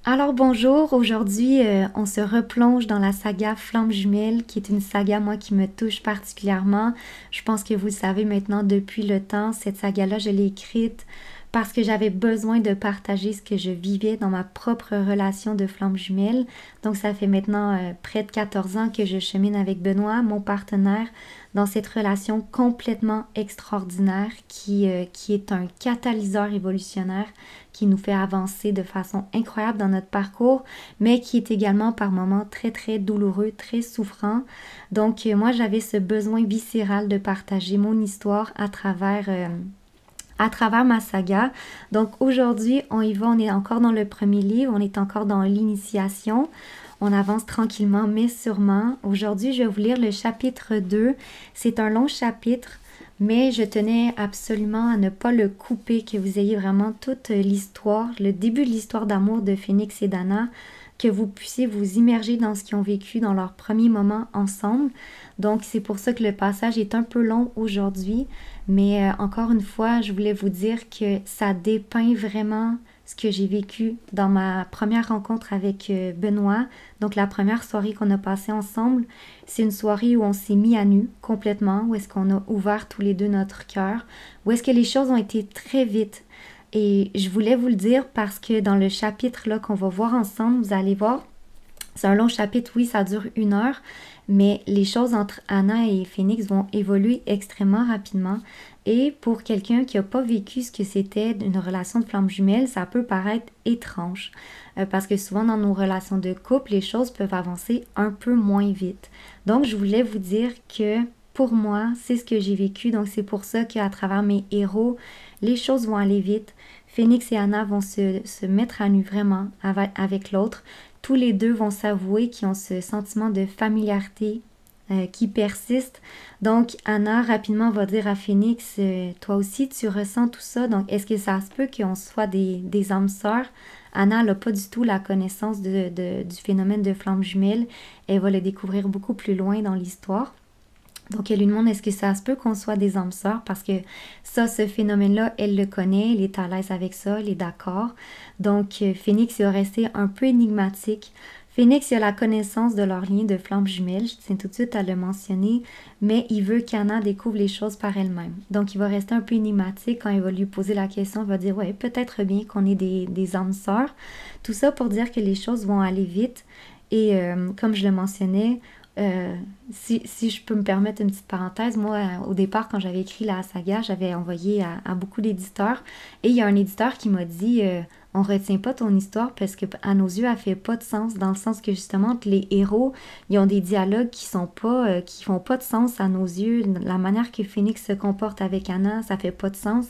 Alors bonjour, aujourd'hui on se replonge dans la saga Flammes jumelles, qui est une saga moi qui me touche particulièrement. Je pense que vous le savez maintenant depuis le temps, cette saga-là je l'ai écrite parce que j'avais besoin de partager ce que je vivais dans ma propre relation de flammes jumelles. Donc ça fait maintenant près de 14 ans que je chemine avec Benoît, mon partenaire, dans cette relation complètement extraordinaire qui est un catalyseur évolutionnaire qui nous fait avancer de façon incroyable dans notre parcours, mais qui est également par moments très très douloureux, très souffrant. Donc moi j'avais ce besoin viscéral de partager mon histoire à travers ma saga. Donc aujourd'hui, on y va, on est encore dans le premier livre, on est encore dans l'initiation. On avance tranquillement mais sûrement. Aujourd'hui, je vais vous lire le chapitre 2. C'est un long chapitre, mais je tenais absolument à ne pas le couper, que vous ayez vraiment toute l'histoire, le début de l'histoire d'amour de Phoenix et d'Anna, que vous puissiez vous immerger dans ce qu'ils ont vécu dans leurs premiers moments ensemble. Donc c'est pour ça que le passage est un peu long aujourd'hui, mais encore une fois, je voulais vous dire que ça dépeint vraiment ce que j'ai vécu dans ma première rencontre avec Benoît. Donc la première soirée qu'on a passée ensemble, c'est une soirée où on s'est mis à nu complètement, où est-ce qu'on a ouvert tous les deux notre cœur, où est-ce que les choses ont été très vite. Et je voulais vous le dire parce que dans le chapitre là qu'on va voir ensemble, vous allez voir, c'est un long chapitre, oui, ça dure 1 heure, mais les choses entre Anna et Phoenix vont évoluer extrêmement rapidement. Et pour quelqu'un qui n'a pas vécu ce que c'était une relation de flamme jumelle, ça peut paraître étrange. Parce que souvent dans nos relations de couple, les choses peuvent avancer un peu moins vite. Donc je voulais vous dire que pour moi, c'est ce que j'ai vécu. Donc c'est pour ça qu'à travers mes héros, les choses vont aller vite. Phoenix et Anna vont se mettre à nu vraiment avec l'autre. Tous les deux vont s'avouer qu'ils ont ce sentiment de familiarité qui persiste. Donc, Anna rapidement va dire à Phoenix, toi aussi, tu ressens tout ça. Donc, est-ce que ça se peut qu'on soit des âmes sœurs? Anna n'a pas du tout la connaissance du phénomène de flamme jumelle. Elle va le découvrir beaucoup plus loin dans l'histoire. Donc, elle lui demande est-ce que ça se peut qu'on soit des âmes sœurs parce que ça, ce phénomène-là, elle le connaît, elle est à l'aise avec ça, elle est d'accord. Donc, Phoenix est resté un peu énigmatique. Phoenix a la connaissance de leur lien de flamme jumelle, je tiens tout de suite à le mentionner, mais il veut qu'Anna découvre les choses par elle-même. Donc, il va rester un peu énigmatique quand il va lui poser la question, il va dire ouais, peut-être bien qu'on est des âmes sœurs. Tout ça pour dire que les choses vont aller vite et comme je le mentionnais, si je peux me permettre une petite parenthèse, moi, au départ, quand j'avais écrit la saga, j'avais envoyé à beaucoup d'éditeurs et il y a un éditeur qui m'a dit on retient pas ton histoire parce que à nos yeux, elle fait pas de sens, dans le sens que justement, que les héros, ils ont des dialogues qui sont pas, qui font pas de sens à nos yeux. La manière que Phoenix se comporte avec Anna, ça fait pas de sens.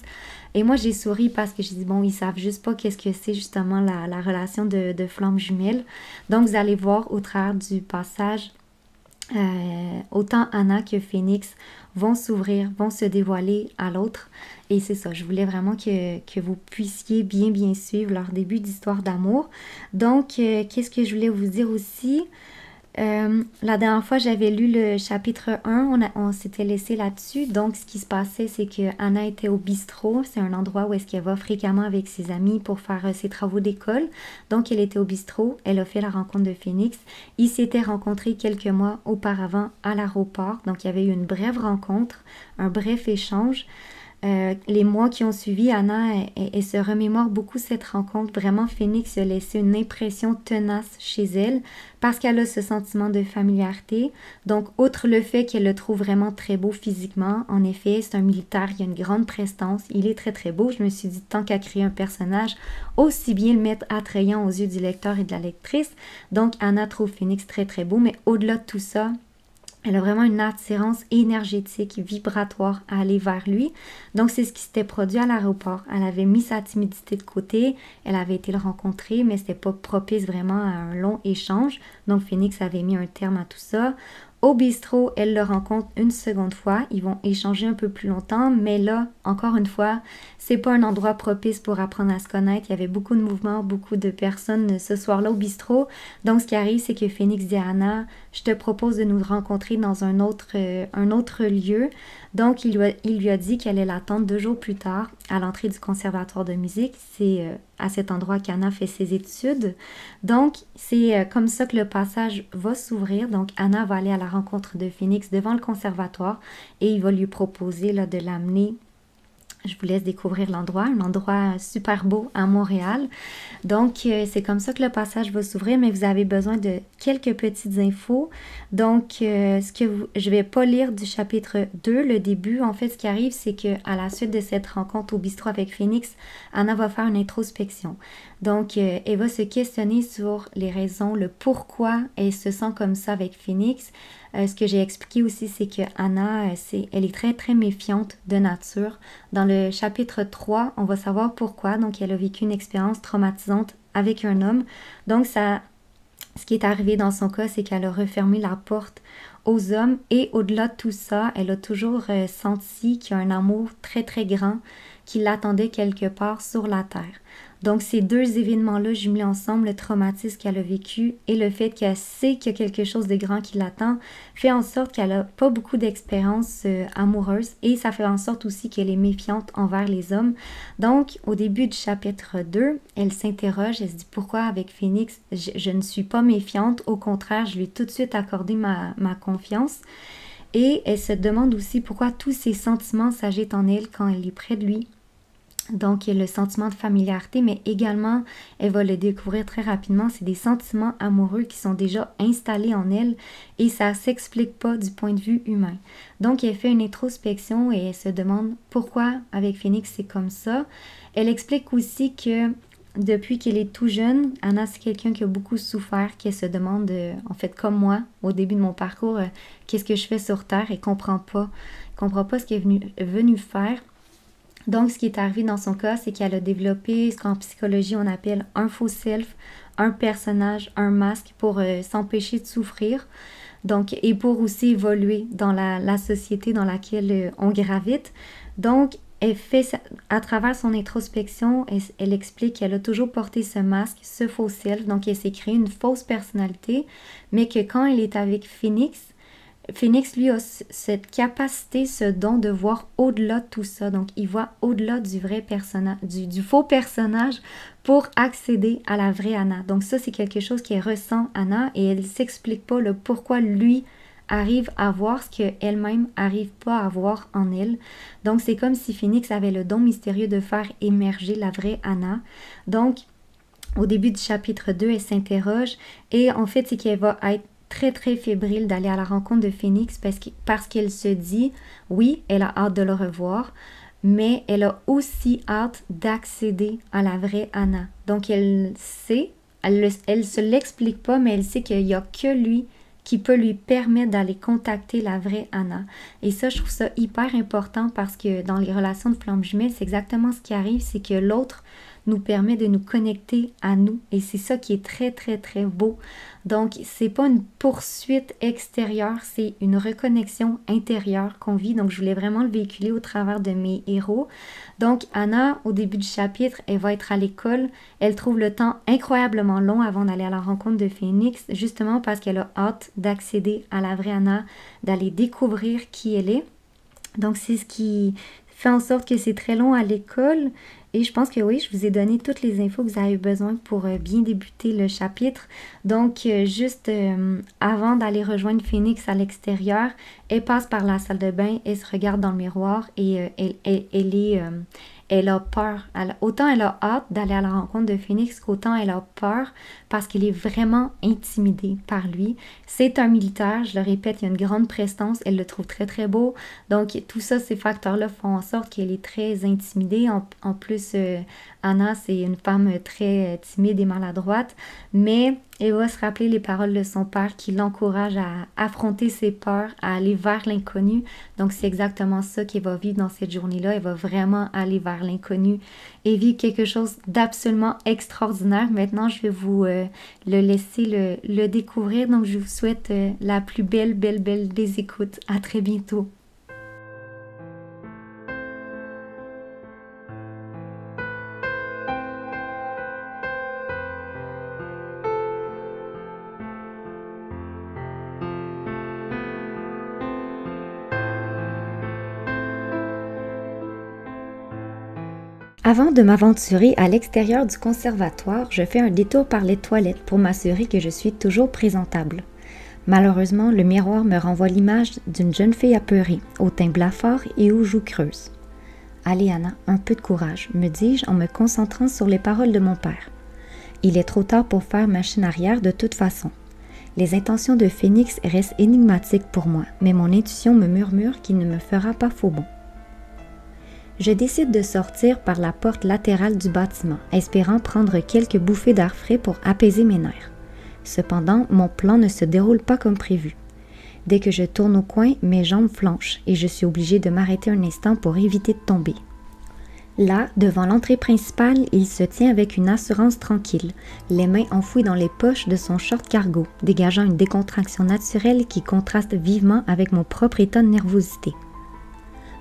Et moi, j'ai souri parce que j'ai dit, bon, ils savent juste pas qu'est-ce que c'est justement la relation de flamme jumelle. Donc, vous allez voir au travers du passage autant Anna que Phoenix vont s'ouvrir, vont se dévoiler à l'autre. Et c'est ça, je voulais vraiment que vous puissiez bien suivre leur début d'histoire d'amour. Donc, qu'est-ce que je voulais vous dire aussi? La dernière fois, j'avais lu le chapitre 1, on s'était laissé là-dessus. Donc, ce qui se passait, c'est que Anna était au bistrot. C'est un endroit où est-ce qu'elle va fréquemment avec ses amis pour faire ses travaux d'école. Donc, elle était au bistrot. Elle a fait la rencontre de Phoenix. Ils s'étaient rencontrés quelques mois auparavant à l'aéroport. Donc, il y avait eu une brève rencontre, un bref échange. Les mois qui ont suivi, Anna elle se remémore beaucoup cette rencontre. Vraiment, Phoenix a laissé une impression tenace chez elle parce qu'elle a ce sentiment de familiarité. Donc, outre le fait qu'elle le trouve vraiment très beau physiquement, en effet, c'est un militaire, il a une grande prestance, il est très très beau. Je me suis dit, tant qu'à créer un personnage, aussi bien le mettre attrayant aux yeux du lecteur et de la lectrice. Donc, Anna trouve Phoenix très très beau, mais au-delà de tout ça, elle a vraiment une attirance énergétique, vibratoire à aller vers lui. Donc, c'est ce qui s'était produit à l'aéroport. Elle avait mis sa timidité de côté. Elle avait été le rencontrer, mais c'était pas propice vraiment à un long échange. Donc, Phoenix avait mis un terme à tout ça. Au bistrot, elle le rencontre une seconde fois. Ils vont échanger un peu plus longtemps, mais là, encore une fois, c'est pas un endroit propice pour apprendre à se connaître. Il y avait beaucoup de mouvements, beaucoup de personnes ce soir-là au bistrot. Donc, ce qui arrive, c'est que Phoenix dit à Anna, je te propose de nous rencontrer dans un autre lieu. Donc, il lui a dit qu'elle allait l'attendre 2 jours plus tard à l'entrée du conservatoire de musique. C'est à cet endroit qu'Anna fait ses études. Donc, c'est comme ça que le passage va s'ouvrir. Donc, Anna va aller à la rencontre de Phoenix devant le conservatoire et il va lui proposer là, de l'amener. Je vous laisse découvrir l'endroit, un endroit super beau à Montréal. Donc, c'est comme ça que le passage va s'ouvrir, mais vous avez besoin de quelques petites infos. Donc, je vais pas lire du chapitre 2, le début. En fait, ce qui arrive, c'est qu'à la suite de cette rencontre au bistrot avec Phoenix, Anna va faire une introspection. Donc, elle va se questionner sur les raisons, le pourquoi elle se sent comme ça avec Phoenix. Ce que j'ai expliqué aussi, c'est que Anna, elle est très, très méfiante de nature. Dans le chapitre 3, on va savoir pourquoi. Donc, elle a vécu une expérience traumatisante avec un homme. Donc, ce qui est arrivé dans son cas, c'est qu'elle a refermé la porte aux hommes et au-delà de tout ça, elle a toujours senti qu'il y a un amour très, très grand qui l'attendait quelque part sur la terre. Donc, ces deux événements-là jumelés ensemble, le traumatisme qu'elle a vécu et le fait qu'elle sait qu'il y a quelque chose de grand qui l'attend, fait en sorte qu'elle n'a pas beaucoup d'expérience amoureuse et ça fait en sorte aussi qu'elle est méfiante envers les hommes. Donc, au début du chapitre 2, elle s'interroge, elle se dit pourquoi avec Phoenix, je ne suis pas méfiante, au contraire, je lui ai tout de suite accordé ma confiance. Et elle se demande aussi pourquoi tous ces sentiments s'agitent en elle quand elle est près de lui. Donc, il y a le sentiment de familiarité, mais également, elle va le découvrir très rapidement, c'est des sentiments amoureux qui sont déjà installés en elle et ça ne s'explique pas du point de vue humain. Donc, elle fait une introspection et elle se demande pourquoi avec Phoenix c'est comme ça. Elle explique aussi que depuis qu'elle est tout jeune, Anna, c'est quelqu'un qui a beaucoup souffert, qui se demande, en fait, comme moi, au début de mon parcours, qu'est-ce que je fais sur Terre et ne comprend pas ce qu'elle est venue faire. Donc, ce qui est arrivé dans son cas, c'est qu'elle a développé ce qu'en psychologie on appelle un faux self, un personnage, un masque pour s'empêcher de souffrir. Donc, et pour aussi évoluer dans la société dans laquelle on gravite. Donc, elle fait, à travers son introspection, elle explique qu'elle a toujours porté ce masque, ce faux self. Donc, elle s'est créée une fausse personnalité, mais que quand elle est avec Phoenix, lui, a cette capacité, ce don de voir au-delà de tout ça. Donc, il voit au-delà du vrai personnage, du faux personnage pour accéder à la vraie Anna. Donc, ça, c'est quelque chose qu'elle ressent, Anna, et elle ne s'explique pas le pourquoi lui arrive à voir ce qu'elle-même n'arrive pas à voir en elle. Donc, c'est comme si Phoenix avait le don mystérieux de faire émerger la vraie Anna. Donc, au début du chapitre 2, elle s'interroge et en fait, c'est qu'elle va être très, très fébrile d'aller à la rencontre de Phoenix parce qu'elle se dit, oui, elle a hâte de le revoir, mais elle a aussi hâte d'accéder à la vraie Anna. Donc, elle sait, elle se l'explique pas, mais elle sait qu'il n'y a que lui qui peut lui permettre d'aller contacter la vraie Anna. Et ça, je trouve ça hyper important parce que dans les relations de flammes jumelles, c'est exactement ce qui arrive, c'est que l'autre nous permet de nous connecter à nous. Et c'est ça qui est très, très, très beau. Donc, c'est pas une poursuite extérieure, c'est une reconnexion intérieure qu'on vit. Donc, je voulais vraiment le véhiculer au travers de mes héros. Donc, Anna, au début du chapitre, elle va être à l'école. Elle trouve le temps incroyablement long avant d'aller à la rencontre de Phoenix, justement parce qu'elle a hâte d'accéder à la vraie Anna, d'aller découvrir qui elle est. Donc, c'est ce qui fait en sorte que c'est très long à l'école. Et je pense que oui, je vous ai donné toutes les infos que vous avez besoin pour bien débuter le chapitre. Donc, juste avant d'aller rejoindre Phoenix à l'extérieur, elle passe par la salle de bain, elle se regarde dans le miroir et elle a peur. Autant elle a hâte d'aller à la rencontre de Phoenix qu'autant elle a peur parce qu'elle est vraiment intimidée par lui. C'est un militaire, je le répète, il y a une grande prestance, elle le trouve très très beau. Donc tout ça, ces facteurs-là font en sorte qu'elle est très intimidée. En plus, Anna, c'est une femme très timide et maladroite, mais elle va se rappeler les paroles de son père qui l'encourage à affronter ses peurs, à aller vers l'inconnu. Donc, c'est exactement ça qu'elle va vivre dans cette journée-là. Elle va vraiment aller vers l'inconnu et vivre quelque chose d'absolument extraordinaire. Maintenant, je vais vous le laisser le découvrir. Donc, je vous souhaite la plus belle des écoutes. À très bientôt. Avant de m'aventurer à l'extérieur du conservatoire, je fais un détour par les toilettes pour m'assurer que je suis toujours présentable. Malheureusement, le miroir me renvoie l'image d'une jeune fille apeurée, au teint blafard et aux joues creuses. « Allez Anna, un peu de courage », me dis-je en me concentrant sur les paroles de mon père. Il est trop tard pour faire machine arrière de toute façon. Les intentions de Phénix restent énigmatiques pour moi, mais mon intuition me murmure qu'il ne me fera pas faux bond. Je décide de sortir par la porte latérale du bâtiment, espérant prendre quelques bouffées d'air frais pour apaiser mes nerfs. Cependant, mon plan ne se déroule pas comme prévu. Dès que je tourne au coin, mes jambes flanchent et je suis obligée de m'arrêter un instant pour éviter de tomber. Là, devant l'entrée principale, il se tient avec une assurance tranquille, les mains enfouies dans les poches de son short cargo, dégageant une décontraction naturelle qui contraste vivement avec mon propre état de nervosité.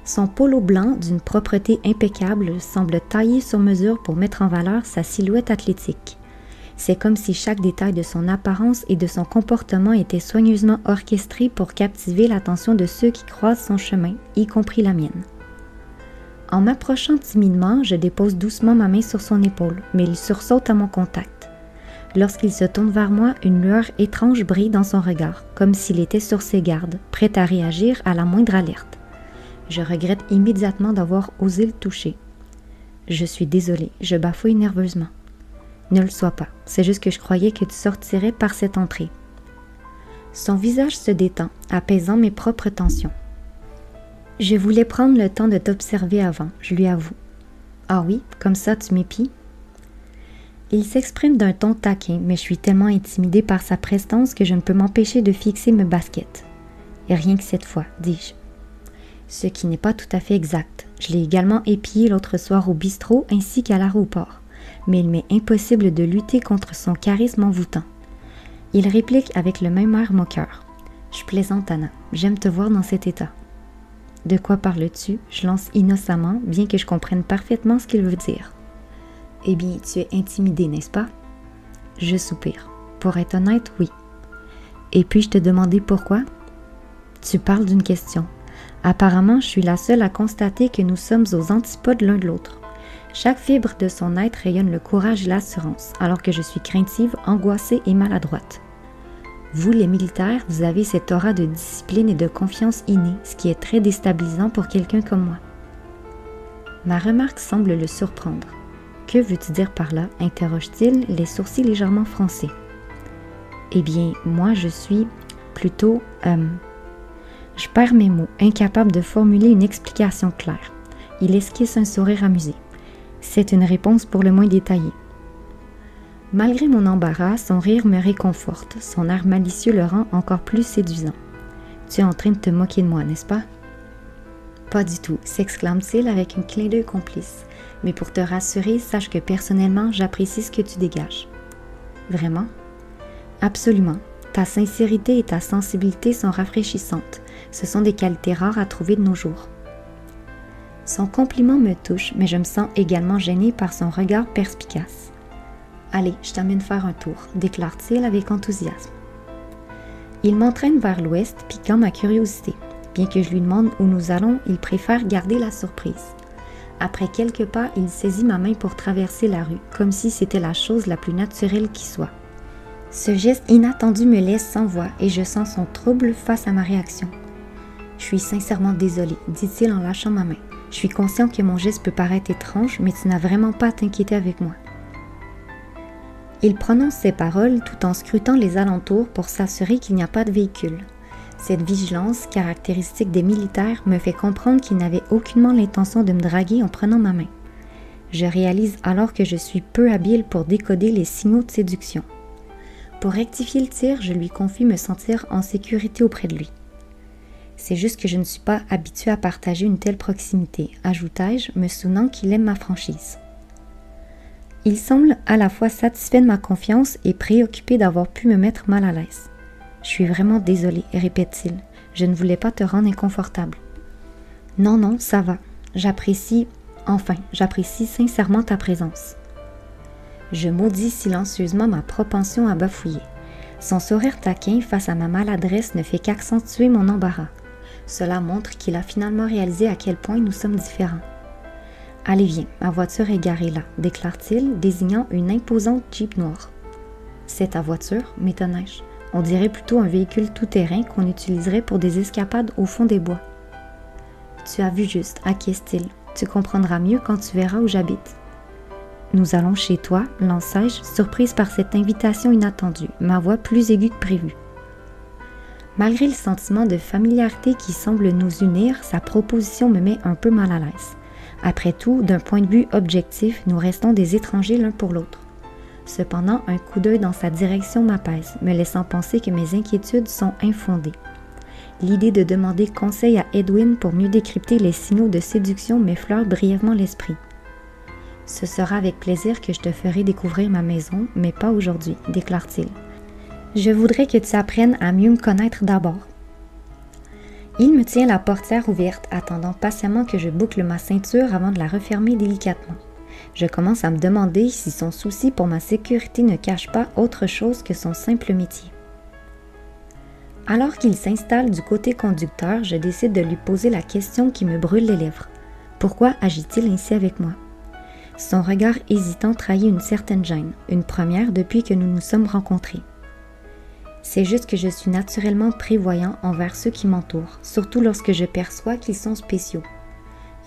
Son polo blanc, d'une propreté impeccable, semble taillé sur mesure pour mettre en valeur sa silhouette athlétique. C'est comme si chaque détail de son apparence et de son comportement était soigneusement orchestré pour captiver l'attention de ceux qui croisent son chemin, y compris la mienne. En m'approchant timidement, je dépose doucement ma main sur son épaule, mais il sursaute à mon contact. Lorsqu'il se tourne vers moi, une lueur étrange brille dans son regard, comme s'il était sur ses gardes, prêt à réagir à la moindre alerte. Je regrette immédiatement d'avoir osé le toucher. Je suis désolée, je bafouille nerveusement. Ne le sois pas, c'est juste que je croyais que tu sortirais par cette entrée. Son visage se détend, apaisant mes propres tensions. Je voulais prendre le temps de t'observer avant, je lui avoue. Ah oui, comme ça tu m'épies? Il s'exprime d'un ton taquin, mais je suis tellement intimidée par sa prestance que je ne peux m'empêcher de fixer mes baskets. Et rien que cette fois, dis-je. Ce qui n'est pas tout à fait exact. Je l'ai également épié l'autre soir au bistrot ainsi qu'à l'aéroport, mais il m'est impossible de lutter contre son charisme envoûtant. Il réplique avec le même air moqueur. Je plaisante, Anna, j'aime te voir dans cet état. De quoi parles-tu? Je lance innocemment, bien que je comprenne parfaitement ce qu'il veut dire. Eh bien, tu es intimidée, n'est-ce pas? Je soupire. Pour être honnête, oui. Et puis-je te demander pourquoi? Tu parles d'une question. Apparemment, je suis la seule à constater que nous sommes aux antipodes l'un de l'autre. Chaque fibre de son être rayonne le courage et l'assurance, alors que je suis craintive, angoissée et maladroite. Vous, les militaires, vous avez cette aura de discipline et de confiance innée, ce qui est très déstabilisant pour quelqu'un comme moi. Ma remarque semble le surprendre. Que veux-tu dire par là? Interroge-t-il, les sourcils légèrement froncés. Eh bien, moi, je suis plutôt... Je perds mes mots, incapable de formuler une explication claire. Il esquisse un sourire amusé. C'est une réponse pour le moins détaillée. Malgré mon embarras, son rire me réconforte, son air malicieux le rend encore plus séduisant. « Tu es en train de te moquer de moi, n'est-ce pas? »« Pas du tout », s'exclame-t-il avec un clin d'œil complice. « Mais pour te rassurer, sache que personnellement, j'apprécie ce que tu dégages. »« Vraiment? »« Absolument. Ta sincérité et ta sensibilité sont rafraîchissantes. Ce sont des qualités rares à trouver de nos jours. » Son compliment me touche, mais je me sens également gênée par son regard perspicace. « Allez, je t'amène faire un tour », déclare-t-il avec enthousiasme. Il m'entraîne vers l'ouest, piquant ma curiosité. Bien que je lui demande où nous allons, il préfère garder la surprise. Après quelques pas, il saisit ma main pour traverser la rue, comme si c'était la chose la plus naturelle qui soit. Ce geste inattendu me laisse sans voix et je sens son trouble face à ma réaction. « Je suis sincèrement désolée », dit-il en lâchant ma main. « Je suis conscient que mon geste peut paraître étrange, mais tu n'as vraiment pas à t'inquiéter avec moi. » Il prononce ces paroles tout en scrutant les alentours pour s'assurer qu'il n'y a pas de véhicule. Cette vigilance, caractéristique des militaires, me fait comprendre qu'il n'avait aucunement l'intention de me draguer en prenant ma main. Je réalise alors que je suis peu habile pour décoder les signaux de séduction. Pour rectifier le tir, je lui confie me sentir en sécurité auprès de lui. C'est juste que je ne suis pas habituée à partager une telle proximité, ajoutai-je, me souvenant qu'il aime ma franchise. Il semble à la fois satisfait de ma confiance et préoccupé d'avoir pu me mettre mal à l'aise. « Je suis vraiment désolée », répète-t-il. « Je ne voulais pas te rendre inconfortable. »« Non, non, ça va. J'apprécie sincèrement ta présence. » Je maudis silencieusement ma propension à bafouiller. Son sourire taquin face à ma maladresse ne fait qu'accentuer mon embarras. Cela montre qu'il a finalement réalisé à quel point nous sommes différents. Allez, viens, ma voiture est garée là, déclare-t-il, désignant une imposante Jeep noire. C'est ta voiture, m'étonnai-je. On dirait plutôt un véhicule tout-terrain qu'on utiliserait pour des escapades au fond des bois. Tu as vu juste, acquiesce-t-il. Tu comprendras mieux quand tu verras où j'habite. Nous allons chez toi, lançai-je, surprise par cette invitation inattendue, ma voix plus aiguë que prévu. Malgré le sentiment de familiarité qui semble nous unir, sa proposition me met un peu mal à l'aise. Après tout, d'un point de vue objectif, nous restons des étrangers l'un pour l'autre. Cependant, un coup d'œil dans sa direction m'apaise, me laissant penser que mes inquiétudes sont infondées. L'idée de demander conseil à Edwin pour mieux décrypter les signaux de séduction m'effleure brièvement l'esprit. Ce sera avec plaisir que je te ferai découvrir ma maison, mais pas aujourd'hui, déclare-t-il. Je voudrais que tu apprennes à mieux me connaître d'abord. Il me tient la portière ouverte, attendant patiemment que je boucle ma ceinture avant de la refermer délicatement. Je commence à me demander si son souci pour ma sécurité ne cache pas autre chose que son simple métier. Alors qu'il s'installe du côté conducteur, je décide de lui poser la question qui me brûle les lèvres. Pourquoi agit-il ainsi avec moi? Son regard hésitant trahit une certaine gêne, une première depuis que nous nous sommes rencontrés. C'est juste que je suis naturellement prévoyant envers ceux qui m'entourent, surtout lorsque je perçois qu'ils sont spéciaux.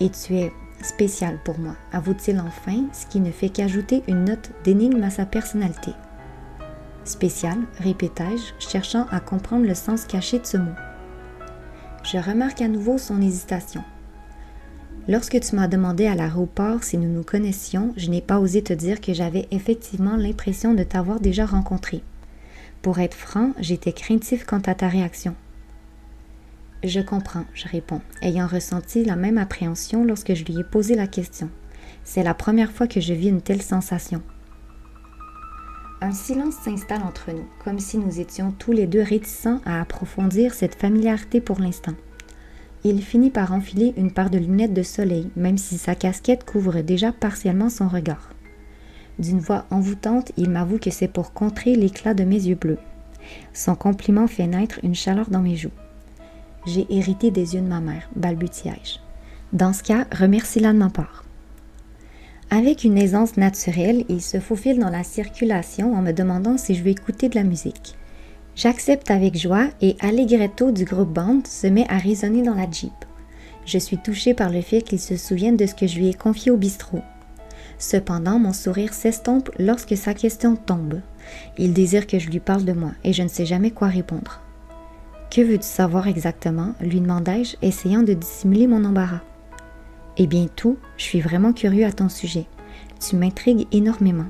Et tu es spécial pour moi, avoue-t-il enfin, ce qui ne fait qu'ajouter une note d'énigme à sa personnalité. Spécial, répétai-je, cherchant à comprendre le sens caché de ce mot. Je remarque à nouveau son hésitation. Lorsque tu m'as demandé à l'aéroport si nous nous connaissions, je n'ai pas osé te dire que j'avais effectivement l'impression de t'avoir déjà rencontré. Pour être franc, j'étais craintif quant à ta réaction. Je comprends, je réponds, ayant ressenti la même appréhension lorsque je lui ai posé la question. C'est la première fois que je vis une telle sensation. Un silence s'installe entre nous, comme si nous étions tous les deux réticents à approfondir cette familiarité pour l'instant. Il finit par enfiler une paire de lunettes de soleil, même si sa casquette couvre déjà partiellement son regard. D'une voix envoûtante, il m'avoue que c'est pour contrer l'éclat de mes yeux bleus. Son compliment fait naître une chaleur dans mes joues. J'ai hérité des yeux de ma mère, balbutiai-je. Dans ce cas, remercie-la de ma part. Avec une aisance naturelle, il se faufile dans la circulation en me demandant si je veux écouter de la musique. J'accepte avec joie et Allegretto du groupe Band se met à résonner dans la Jeep. Je suis touchée par le fait qu'il se souvienne de ce que je lui ai confié au bistrot. Cependant, mon sourire s'estompe lorsque sa question tombe. Il désire que je lui parle de moi et je ne sais jamais quoi répondre. « Que veux-tu savoir exactement ?» lui demandai-je, essayant de dissimuler mon embarras. « Eh bien tout, je suis vraiment curieux à ton sujet. Tu m'intrigues énormément. »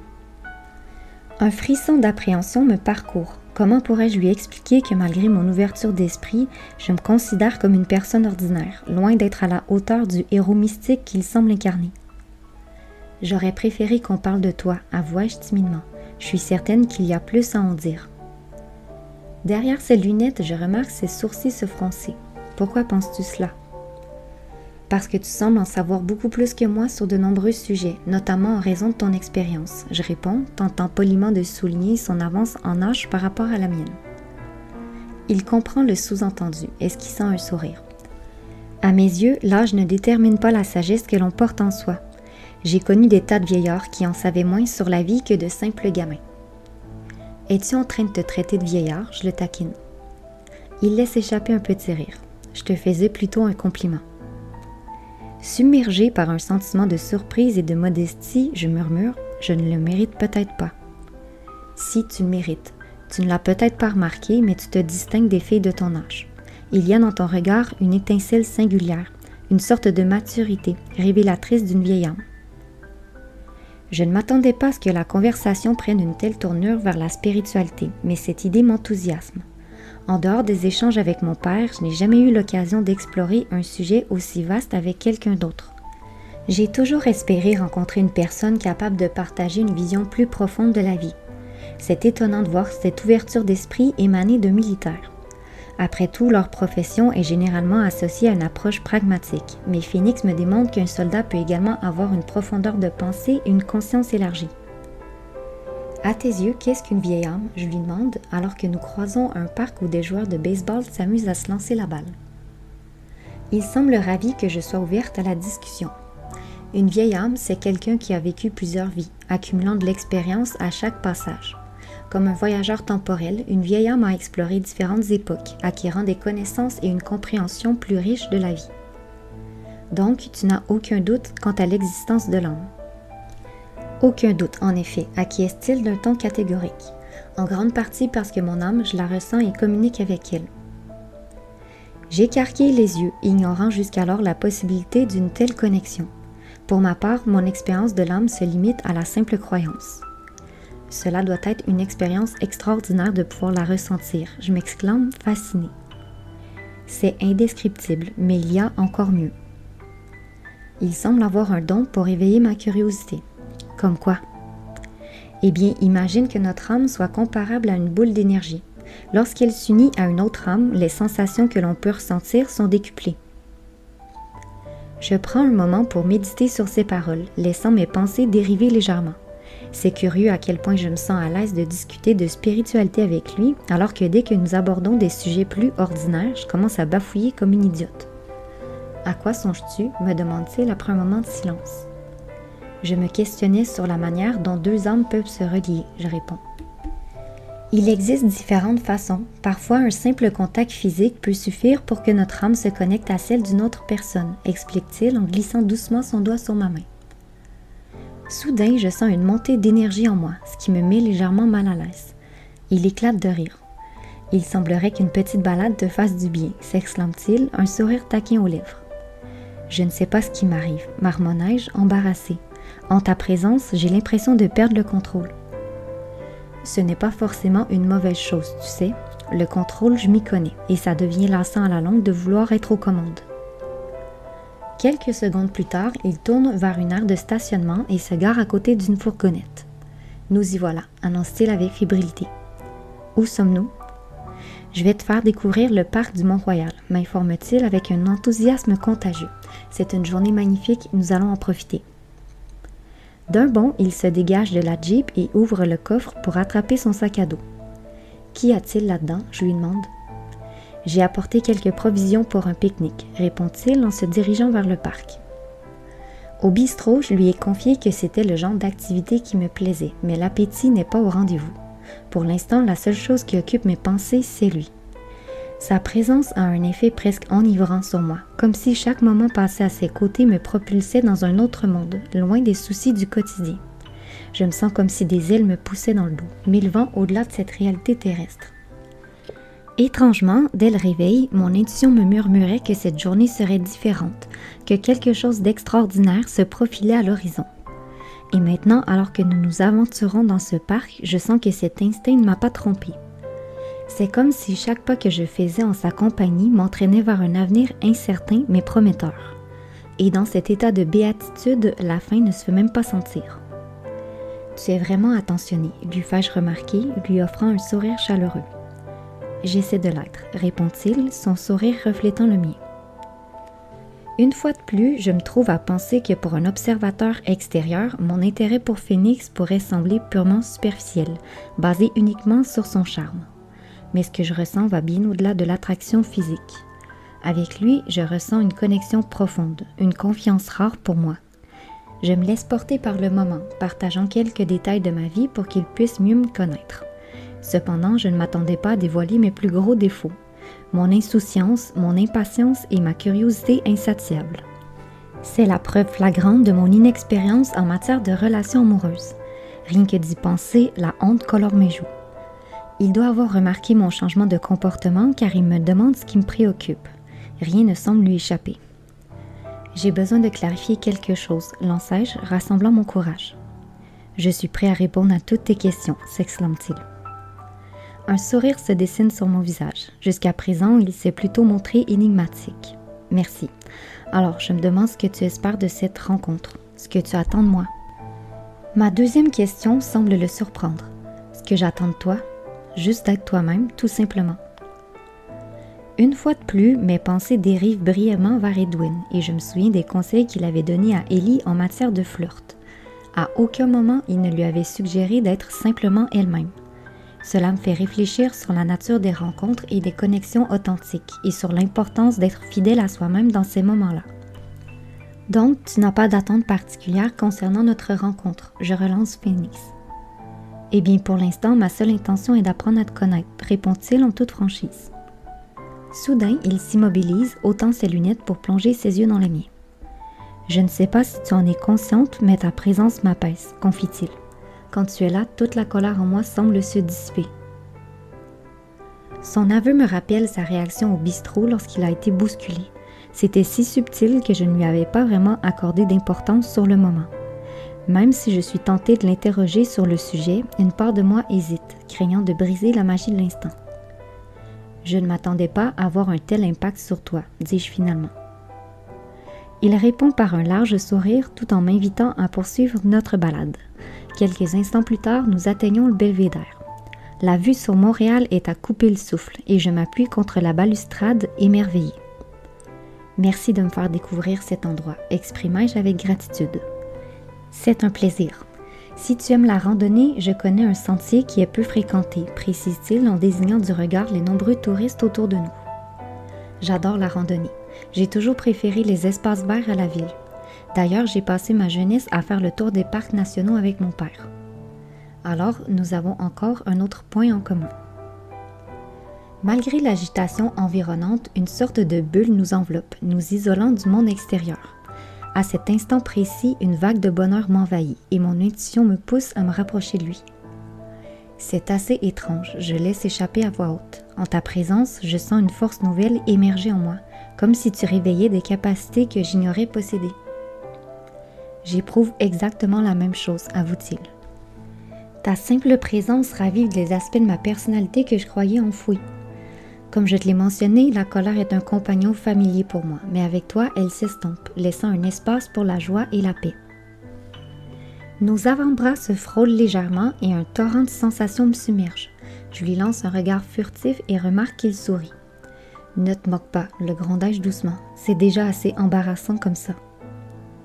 Un frisson d'appréhension me parcourt. Comment pourrais-je lui expliquer que malgré mon ouverture d'esprit, je me considère comme une personne ordinaire, loin d'être à la hauteur du héros mystique qu'il semble incarner? « J'aurais préféré qu'on parle de toi, avouai-je timidement. Je suis certaine qu'il y a plus à en dire. » Derrière ses lunettes, je remarque ses sourcils se froncer. « Pourquoi penses-tu cela? » « Parce que tu sembles en savoir beaucoup plus que moi sur de nombreux sujets, notamment en raison de ton expérience, » je réponds, tentant poliment de souligner son avance en âge par rapport à la mienne. Il comprend le sous-entendu, esquissant un sourire. À mes yeux, l'âge ne détermine pas la sagesse que l'on porte en soi. J'ai connu des tas de vieillards qui en savaient moins sur la vie que de simples gamins. « Es-tu en train de te traiter de vieillard? » Je le taquine. Il laisse échapper un petit rire. « Je te faisais plutôt un compliment. » Submergé par un sentiment de surprise et de modestie, je murmure « Je ne le mérite peut-être pas. » Si, tu le mérites. Tu ne l'as peut-être pas remarqué, mais tu te distingues des filles de ton âge. Il y a dans ton regard une étincelle singulière, une sorte de maturité, révélatrice d'une vieille âme. Je ne m'attendais pas à ce que la conversation prenne une telle tournure vers la spiritualité, mais cette idée m'enthousiasme. En dehors des échanges avec mon père, je n'ai jamais eu l'occasion d'explorer un sujet aussi vaste avec quelqu'un d'autre. J'ai toujours espéré rencontrer une personne capable de partager une vision plus profonde de la vie. C'est étonnant de voir cette ouverture d'esprit émaner de militaires. Après tout, leur profession est généralement associée à une approche pragmatique, mais Phoenix me démontre qu'un soldat peut également avoir une profondeur de pensée et une conscience élargie. À tes yeux, qu'est-ce qu'une vieille âme? Je lui demande, alors que nous croisons un parc où des joueurs de baseball s'amusent à se lancer la balle. Il semble ravi que je sois ouverte à la discussion. Une vieille âme, c'est quelqu'un qui a vécu plusieurs vies, accumulant de l'expérience à chaque passage. Comme un voyageur temporel, une vieille âme a exploré différentes époques, acquérant des connaissances et une compréhension plus riche de la vie. Donc, tu n'as aucun doute quant à l'existence de l'âme. Aucun doute, en effet, acquiesce-t-il d'un ton catégorique. En grande partie parce que mon âme, je la ressens et communique avec elle. J'écarquille les yeux, ignorant jusqu'alors la possibilité d'une telle connexion. Pour ma part, mon expérience de l'âme se limite à la simple croyance. Cela doit être une expérience extraordinaire de pouvoir la ressentir, je m'exclame fascinée. C'est indescriptible, mais il y a encore mieux. Il semble avoir un don pour éveiller ma curiosité. Comme quoi? Eh bien, imagine que notre âme soit comparable à une boule d'énergie. Lorsqu'elle s'unit à une autre âme, les sensations que l'on peut ressentir sont décuplées. Je prends un moment pour méditer sur ces paroles, laissant mes pensées dériver légèrement. C'est curieux à quel point je me sens à l'aise de discuter de spiritualité avec lui, alors que dès que nous abordons des sujets plus ordinaires, je commence à bafouiller comme une idiote. « À quoi songes-tu » me demande-t-il après un moment de silence. Je me questionnais sur la manière dont deux âmes peuvent se relier, je réponds. Il existe différentes façons. Parfois, un simple contact physique peut suffire pour que notre âme se connecte à celle d'une autre personne, explique-t-il en glissant doucement son doigt sur ma main. Soudain, je sens une montée d'énergie en moi, ce qui me met légèrement mal à l'aise. Il éclate de rire. Il semblerait qu'une petite balade te fasse du bien, s'exclame-t-il, un sourire taquin aux lèvres. Je ne sais pas ce qui m'arrive, marmonnai-je, embarrassée. En ta présence, j'ai l'impression de perdre le contrôle. Ce n'est pas forcément une mauvaise chose, tu sais. Le contrôle, je m'y connais, et ça devient lassant à la longue de vouloir être aux commandes. Quelques secondes plus tard, il tourne vers une aire de stationnement et se gare à côté d'une fourgonnette. Nous y voilà, annonce-t-il avec fébrilité. Où sommes-nous? Je vais te faire découvrir le parc du Mont-Royal, m'informe-t-il avec un enthousiasme contagieux. C'est une journée magnifique, nous allons en profiter. D'un bond, il se dégage de la Jeep et ouvre le coffre pour attraper son sac à dos. « Qu'y a-t-il là-dedans » je lui demande. « J'ai apporté quelques provisions pour un pique-nique » répond-il en se dirigeant vers le parc. Au bistrot, je lui ai confié que c'était le genre d'activité qui me plaisait, mais l'appétit n'est pas au rendez-vous. Pour l'instant, la seule chose qui occupe mes pensées, c'est lui. Sa présence a un effet presque enivrant sur moi, comme si chaque moment passé à ses côtés me propulsait dans un autre monde, loin des soucis du quotidien. Je me sens comme si des ailes me poussaient dans le dos, m'élevant au-delà de cette réalité terrestre. Étrangement, dès le réveil, mon intuition me murmurait que cette journée serait différente, que quelque chose d'extraordinaire se profilait à l'horizon. Et maintenant, alors que nous nous aventurons dans ce parc, je sens que cet instinct ne m'a pas trompée. C'est comme si chaque pas que je faisais en sa compagnie m'entraînait vers un avenir incertain mais prometteur. Et dans cet état de béatitude, la fin ne se fait même pas sentir. « Tu es vraiment attentionné », lui fais-je remarquer, lui offrant un sourire chaleureux. « J'essaie de l'être », répond-il, son sourire reflétant le mien. Une fois de plus, je me trouve à penser que pour un observateur extérieur, mon intérêt pour Phoenix pourrait sembler purement superficiel, basé uniquement sur son charme. Mais ce que je ressens va bien au-delà de l'attraction physique. Avec lui, je ressens une connexion profonde, une confiance rare pour moi. Je me laisse porter par le moment, partageant quelques détails de ma vie pour qu'il puisse mieux me connaître. Cependant, je ne m'attendais pas à dévoiler mes plus gros défauts, mon insouciance, mon impatience et ma curiosité insatiable. C'est la preuve flagrante de mon inexpérience en matière de relations amoureuses. Rien que d'y penser, la honte colore mes joues. Il doit avoir remarqué mon changement de comportement car il me demande ce qui me préoccupe. Rien ne semble lui échapper. J'ai besoin de clarifier quelque chose, lançai-je, rassemblant mon courage. Je suis prêt à répondre à toutes tes questions, s'exclame-t-il. Un sourire se dessine sur mon visage. Jusqu'à présent, il s'est plutôt montré énigmatique. Merci. Alors, je me demande ce que tu espères de cette rencontre, ce que tu attends de moi. Ma deuxième question semble le surprendre. Ce que j'attends de toi, juste d'être toi-même, tout simplement. Une fois de plus, mes pensées dérivent brièvement vers Edwin et je me souviens des conseils qu'il avait donnés à Ellie en matière de flirt. À aucun moment, il ne lui avait suggéré d'être simplement elle-même. Cela me fait réfléchir sur la nature des rencontres et des connexions authentiques et sur l'importance d'être fidèle à soi-même dans ces moments-là. Donc, tu n'as pas d'attente particulière concernant notre rencontre. Je relance Phoenix. Eh bien, pour l'instant, ma seule intention est d'apprendre à te connaître, répond-il en toute franchise. Soudain, il s'immobilise, ôtant ses lunettes pour plonger ses yeux dans les miens. Je ne sais pas si tu en es consciente, mais ta présence m'apaise, confie-t-il. Quand tu es là, toute la colère en moi semble se dissiper. Son aveu me rappelle sa réaction au bistrot lorsqu'il a été bousculé. C'était si subtil que je ne lui avais pas vraiment accordé d'importance sur le moment. Même si je suis tentée de l'interroger sur le sujet, une part de moi hésite, craignant de briser la magie de l'instant. Je ne m'attendais pas à avoir un tel impact sur toi, dis-je finalement. Il répond par un large sourire tout en m'invitant à poursuivre notre balade. Quelques instants plus tard, nous atteignons le belvédère. La vue sur Montréal est à couper le souffle et je m'appuie contre la balustrade émerveillée. Merci de me faire découvrir cet endroit, exprimai-je avec gratitude. C'est un plaisir. Si tu aimes la randonnée, je connais un sentier qui est peu fréquenté, précise-t-il en désignant du regard les nombreux touristes autour de nous. J'adore la randonnée. J'ai toujours préféré les espaces verts à la ville. D'ailleurs, j'ai passé ma jeunesse à faire le tour des parcs nationaux avec mon père. Alors, nous avons encore un autre point en commun. Malgré l'agitation environnante, une sorte de bulle nous enveloppe, nous isolant du monde extérieur. À cet instant précis, une vague de bonheur m'envahit et mon intuition me pousse à me rapprocher de lui. C'est assez étrange, je laisse échapper à voix haute. En ta présence, je sens une force nouvelle émerger en moi, comme si tu réveillais des capacités que j'ignorais posséder. J'éprouve exactement la même chose, avoue-t-il. Ta simple présence ravive des aspects de ma personnalité que je croyais enfouis. Comme je te l'ai mentionné, la colère est un compagnon familier pour moi, mais avec toi, elle s'estompe, laissant un espace pour la joie et la paix. Nos avant-bras se frôlent légèrement et un torrent de sensations me submerge. Je lui lance un regard furtif et remarque qu'il sourit. Ne te moque pas, le grondai-je doucement. C'est déjà assez embarrassant comme ça.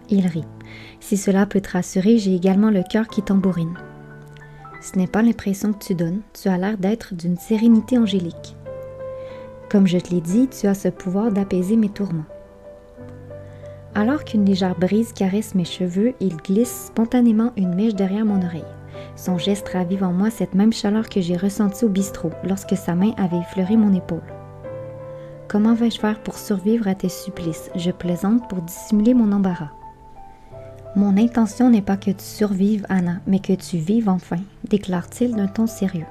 Il rit. Si cela peut te rassurer, j'ai également le cœur qui tambourine. Ce n'est pas l'impression que tu donnes, tu as l'air d'être d'une sérénité angélique. Comme je te l'ai dit, tu as ce pouvoir d'apaiser mes tourments. Alors qu'une légère brise caresse mes cheveux, il glisse spontanément une mèche derrière mon oreille. Son geste ravive en moi cette même chaleur que j'ai ressentie au bistrot lorsque sa main avait effleuré mon épaule. Comment vais-je faire pour survivre à tes supplices? Je plaisante pour dissimuler mon embarras. Mon intention n'est pas que tu survives, Anna, mais que tu vives enfin, déclare-t-il d'un ton sérieux.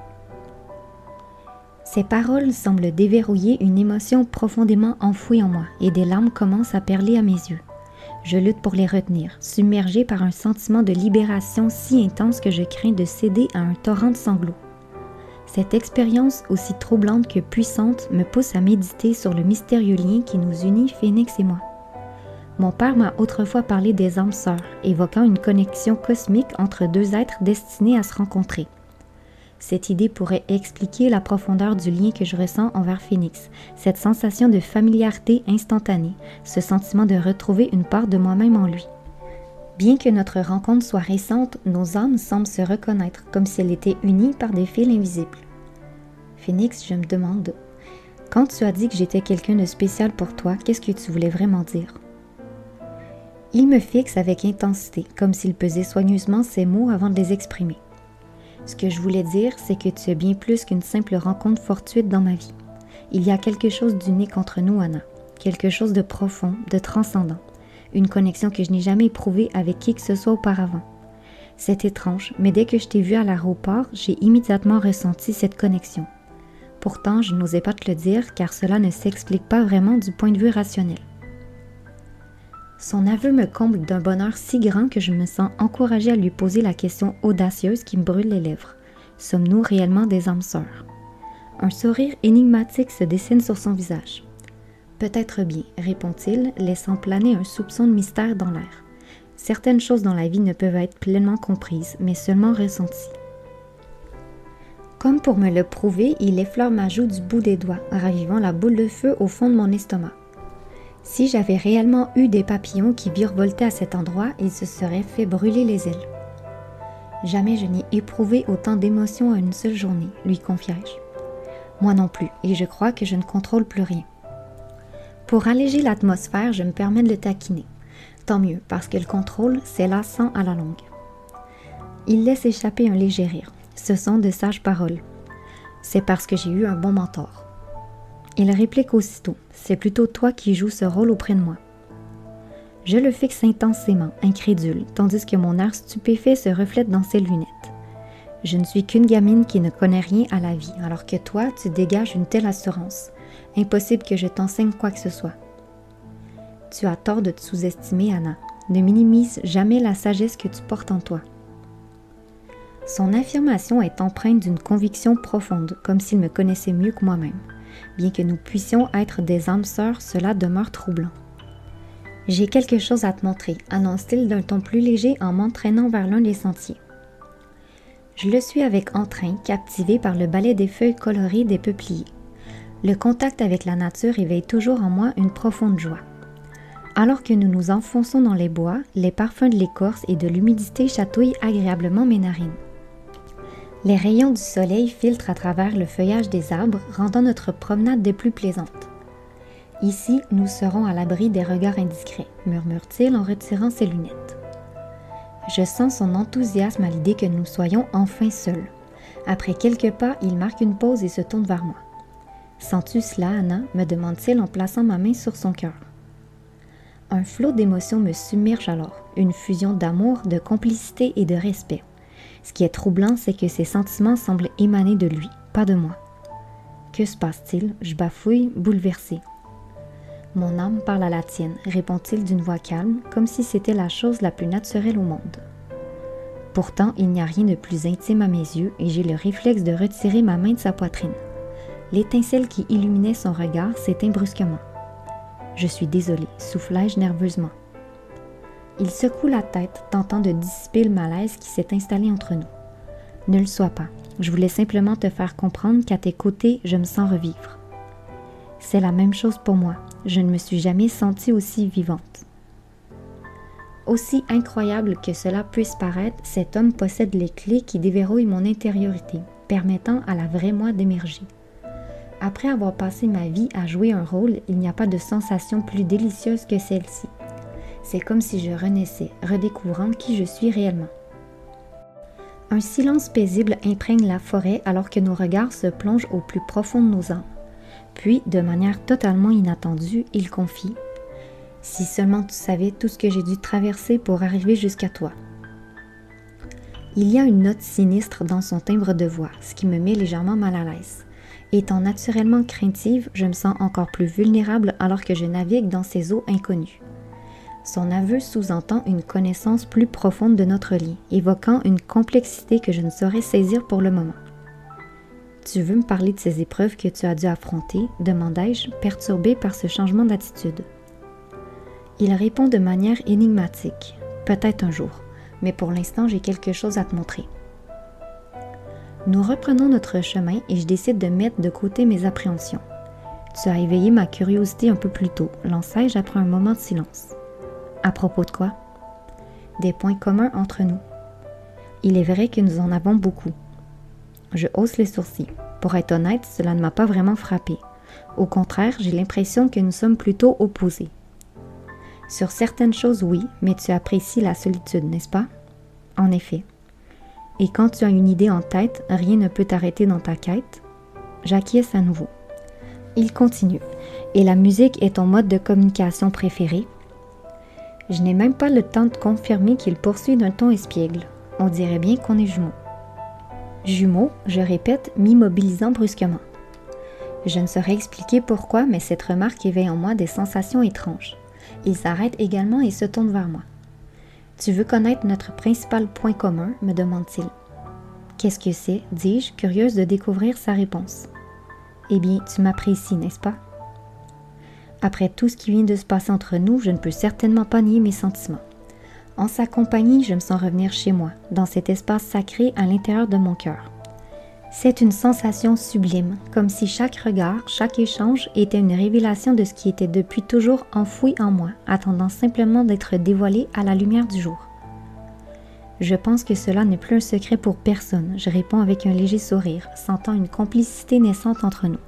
Ces paroles semblent déverrouiller une émotion profondément enfouie en moi et des larmes commencent à perler à mes yeux. Je lutte pour les retenir, submergée par un sentiment de libération si intense que je crains de céder à un torrent de sanglots. Cette expérience, aussi troublante que puissante, me pousse à méditer sur le mystérieux lien qui nous unit, Phoenix et moi. Mon père m'a autrefois parlé des âmes sœurs, évoquant une connexion cosmique entre deux êtres destinés à se rencontrer. Cette idée pourrait expliquer la profondeur du lien que je ressens envers Phoenix, cette sensation de familiarité instantanée, ce sentiment de retrouver une part de moi-même en lui. Bien que notre rencontre soit récente, nos âmes semblent se reconnaître, comme si elles étaient unies par des fils invisibles. Phoenix, je me demande, quand tu as dit que j'étais quelqu'un de spécial pour toi, qu'est-ce que tu voulais vraiment dire? Il me fixe avec intensité, comme s'il pesait soigneusement ses mots avant de les exprimer. Ce que je voulais dire, c'est que tu es bien plus qu'une simple rencontre fortuite dans ma vie. Il y a quelque chose d'unique entre nous, Anna. Quelque chose de profond, de transcendant. Une connexion que je n'ai jamais éprouvée avec qui que ce soit auparavant. C'est étrange, mais dès que je t'ai vu à l'aéroport, j'ai immédiatement ressenti cette connexion. Pourtant, je n'osais pas te le dire, car cela ne s'explique pas vraiment du point de vue rationnel. Son aveu me comble d'un bonheur si grand que je me sens encouragée à lui poser la question audacieuse qui me brûle les lèvres. Sommes-nous réellement des âmes sœurs? Un sourire énigmatique se dessine sur son visage. Peut-être bien, répond-il, laissant planer un soupçon de mystère dans l'air. Certaines choses dans la vie ne peuvent être pleinement comprises, mais seulement ressenties. Comme pour me le prouver, il effleure ma joue du bout des doigts, ravivant la boule de feu au fond de mon estomac. Si j'avais réellement eu des papillons qui virevoltaient à cet endroit, ils se seraient fait brûler les ailes. Jamais je n'ai éprouvé autant d'émotions à une seule journée, lui confiai-je. Moi non plus, et je crois que je ne contrôle plus rien. Pour alléger l'atmosphère, je me permets de le taquiner. Tant mieux, parce que le contrôle, c'est lassant à la longue. Il laisse échapper un léger rire. Ce sont de sages paroles. C'est parce que j'ai eu un bon mentor. Il réplique aussitôt. C'est plutôt toi qui joues ce rôle auprès de moi. Je le fixe intensément, incrédule, tandis que mon air stupéfait se reflète dans ses lunettes. Je ne suis qu'une gamine qui ne connaît rien à la vie, alors que toi, tu dégages une telle assurance. Impossible que je t'enseigne quoi que ce soit. Tu as tort de te sous-estimer, Anna. Ne minimise jamais la sagesse que tu portes en toi. Son affirmation est empreinte d'une conviction profonde, comme s'il me connaissait mieux que moi-même. Bien que nous puissions être des âmes sœurs, cela demeure troublant. J'ai quelque chose à te montrer, annonce-t-il d'un ton plus léger en m'entraînant vers l'un des sentiers. Je le suis avec entrain, captivé par le balai des feuilles colorées des peupliers. Le contact avec la nature éveille toujours en moi une profonde joie. Alors que nous nous enfonçons dans les bois, les parfums de l'écorce et de l'humidité chatouillent agréablement mes narines. Les rayons du soleil filtrent à travers le feuillage des arbres, rendant notre promenade des plus plaisantes. Ici, nous serons à l'abri des regards indiscrets, murmure-t-il en retirant ses lunettes. Je sens son enthousiasme à l'idée que nous soyons enfin seuls. Après quelques pas, il marque une pause et se tourne vers moi. « Sens-tu cela, Anna ?» me demande-t-il en plaçant ma main sur son cœur. Un flot d'émotions me submerge alors, une fusion d'amour, de complicité et de respect. Ce qui est troublant, c'est que ces sentiments semblent émaner de lui, pas de moi. Que se passe-t-il? Je bafouille, bouleversée. Mon âme parle à la tienne, répond-il d'une voix calme, comme si c'était la chose la plus naturelle au monde. Pourtant, il n'y a rien de plus intime à mes yeux et j'ai le réflexe de retirer ma main de sa poitrine. L'étincelle qui illuminait son regard s'éteint brusquement. Je suis désolée, soufflai-je nerveusement. Il secoue la tête, tentant de dissiper le malaise qui s'est installé entre nous. Ne le sois pas, je voulais simplement te faire comprendre qu'à tes côtés, je me sens revivre. C'est la même chose pour moi, je ne me suis jamais sentie aussi vivante. Aussi incroyable que cela puisse paraître, cet homme possède les clés qui déverrouillent mon intériorité, permettant à la vraie moi d'émerger. Après avoir passé ma vie à jouer un rôle, il n'y a pas de sensation plus délicieuse que celle-ci. C'est comme si je renaissais, redécouvrant qui je suis réellement. Un silence paisible imprègne la forêt alors que nos regards se plongent au plus profond de nos âmes. Puis, de manière totalement inattendue, il confie « Si seulement tu savais tout ce que j'ai dû traverser pour arriver jusqu'à toi. » Il y a une note sinistre dans son timbre de voix, ce qui me met légèrement mal à l'aise. Étant naturellement craintive, je me sens encore plus vulnérable alors que je navigue dans ces eaux inconnues. Son aveu sous-entend une connaissance plus profonde de notre lien, évoquant une complexité que je ne saurais saisir pour le moment. « Tu veux me parler de ces épreuves que tu as dû affronter ?» demandai-je, perturbée par ce changement d'attitude. Il répond de manière énigmatique. « Peut-être un jour, mais pour l'instant j'ai quelque chose à te montrer. » Nous reprenons notre chemin et je décide de mettre de côté mes appréhensions. « Tu as éveillé ma curiosité un peu plus tôt » lançai-je après un moment de silence. « À propos de quoi ?»« Des points communs entre nous. Il est vrai que nous en avons beaucoup. » Je hausse les sourcils. Pour être honnête, cela ne m'a pas vraiment frappée. Au contraire, j'ai l'impression que nous sommes plutôt opposés. Sur certaines choses, oui, mais tu apprécies la solitude, n'est-ce pas? En effet. Et quand tu as une idée en tête, rien ne peut t'arrêter dans ta quête? J'acquiesce à nouveau. Il continue. Et la musique est ton mode de communication préféré? Je n'ai même pas le temps de confirmer qu'il poursuit d'un ton espiègle. On dirait bien qu'on est jumeaux. Jumeaux, je répète, m'immobilisant brusquement. Je ne saurais expliquer pourquoi, mais cette remarque éveille en moi des sensations étranges. Il s'arrête également et se tourne vers moi. « Tu veux connaître notre principal point commun ?» me demande-t-il. « Qu'est-ce que c'est ?» dis-je, curieuse de découvrir sa réponse. « Eh bien, tu m'apprécies, n'est-ce pas ?» Après tout ce qui vient de se passer entre nous, je ne peux certainement pas nier mes sentiments. En sa compagnie, je me sens revenir chez moi, dans cet espace sacré à l'intérieur de mon cœur. C'est une sensation sublime, comme si chaque regard, chaque échange était une révélation de ce qui était depuis toujours enfoui en moi, attendant simplement d'être dévoilé à la lumière du jour. Je pense que cela n'est plus un secret pour personne, je réponds avec un léger sourire, sentant une complicité naissante entre nous.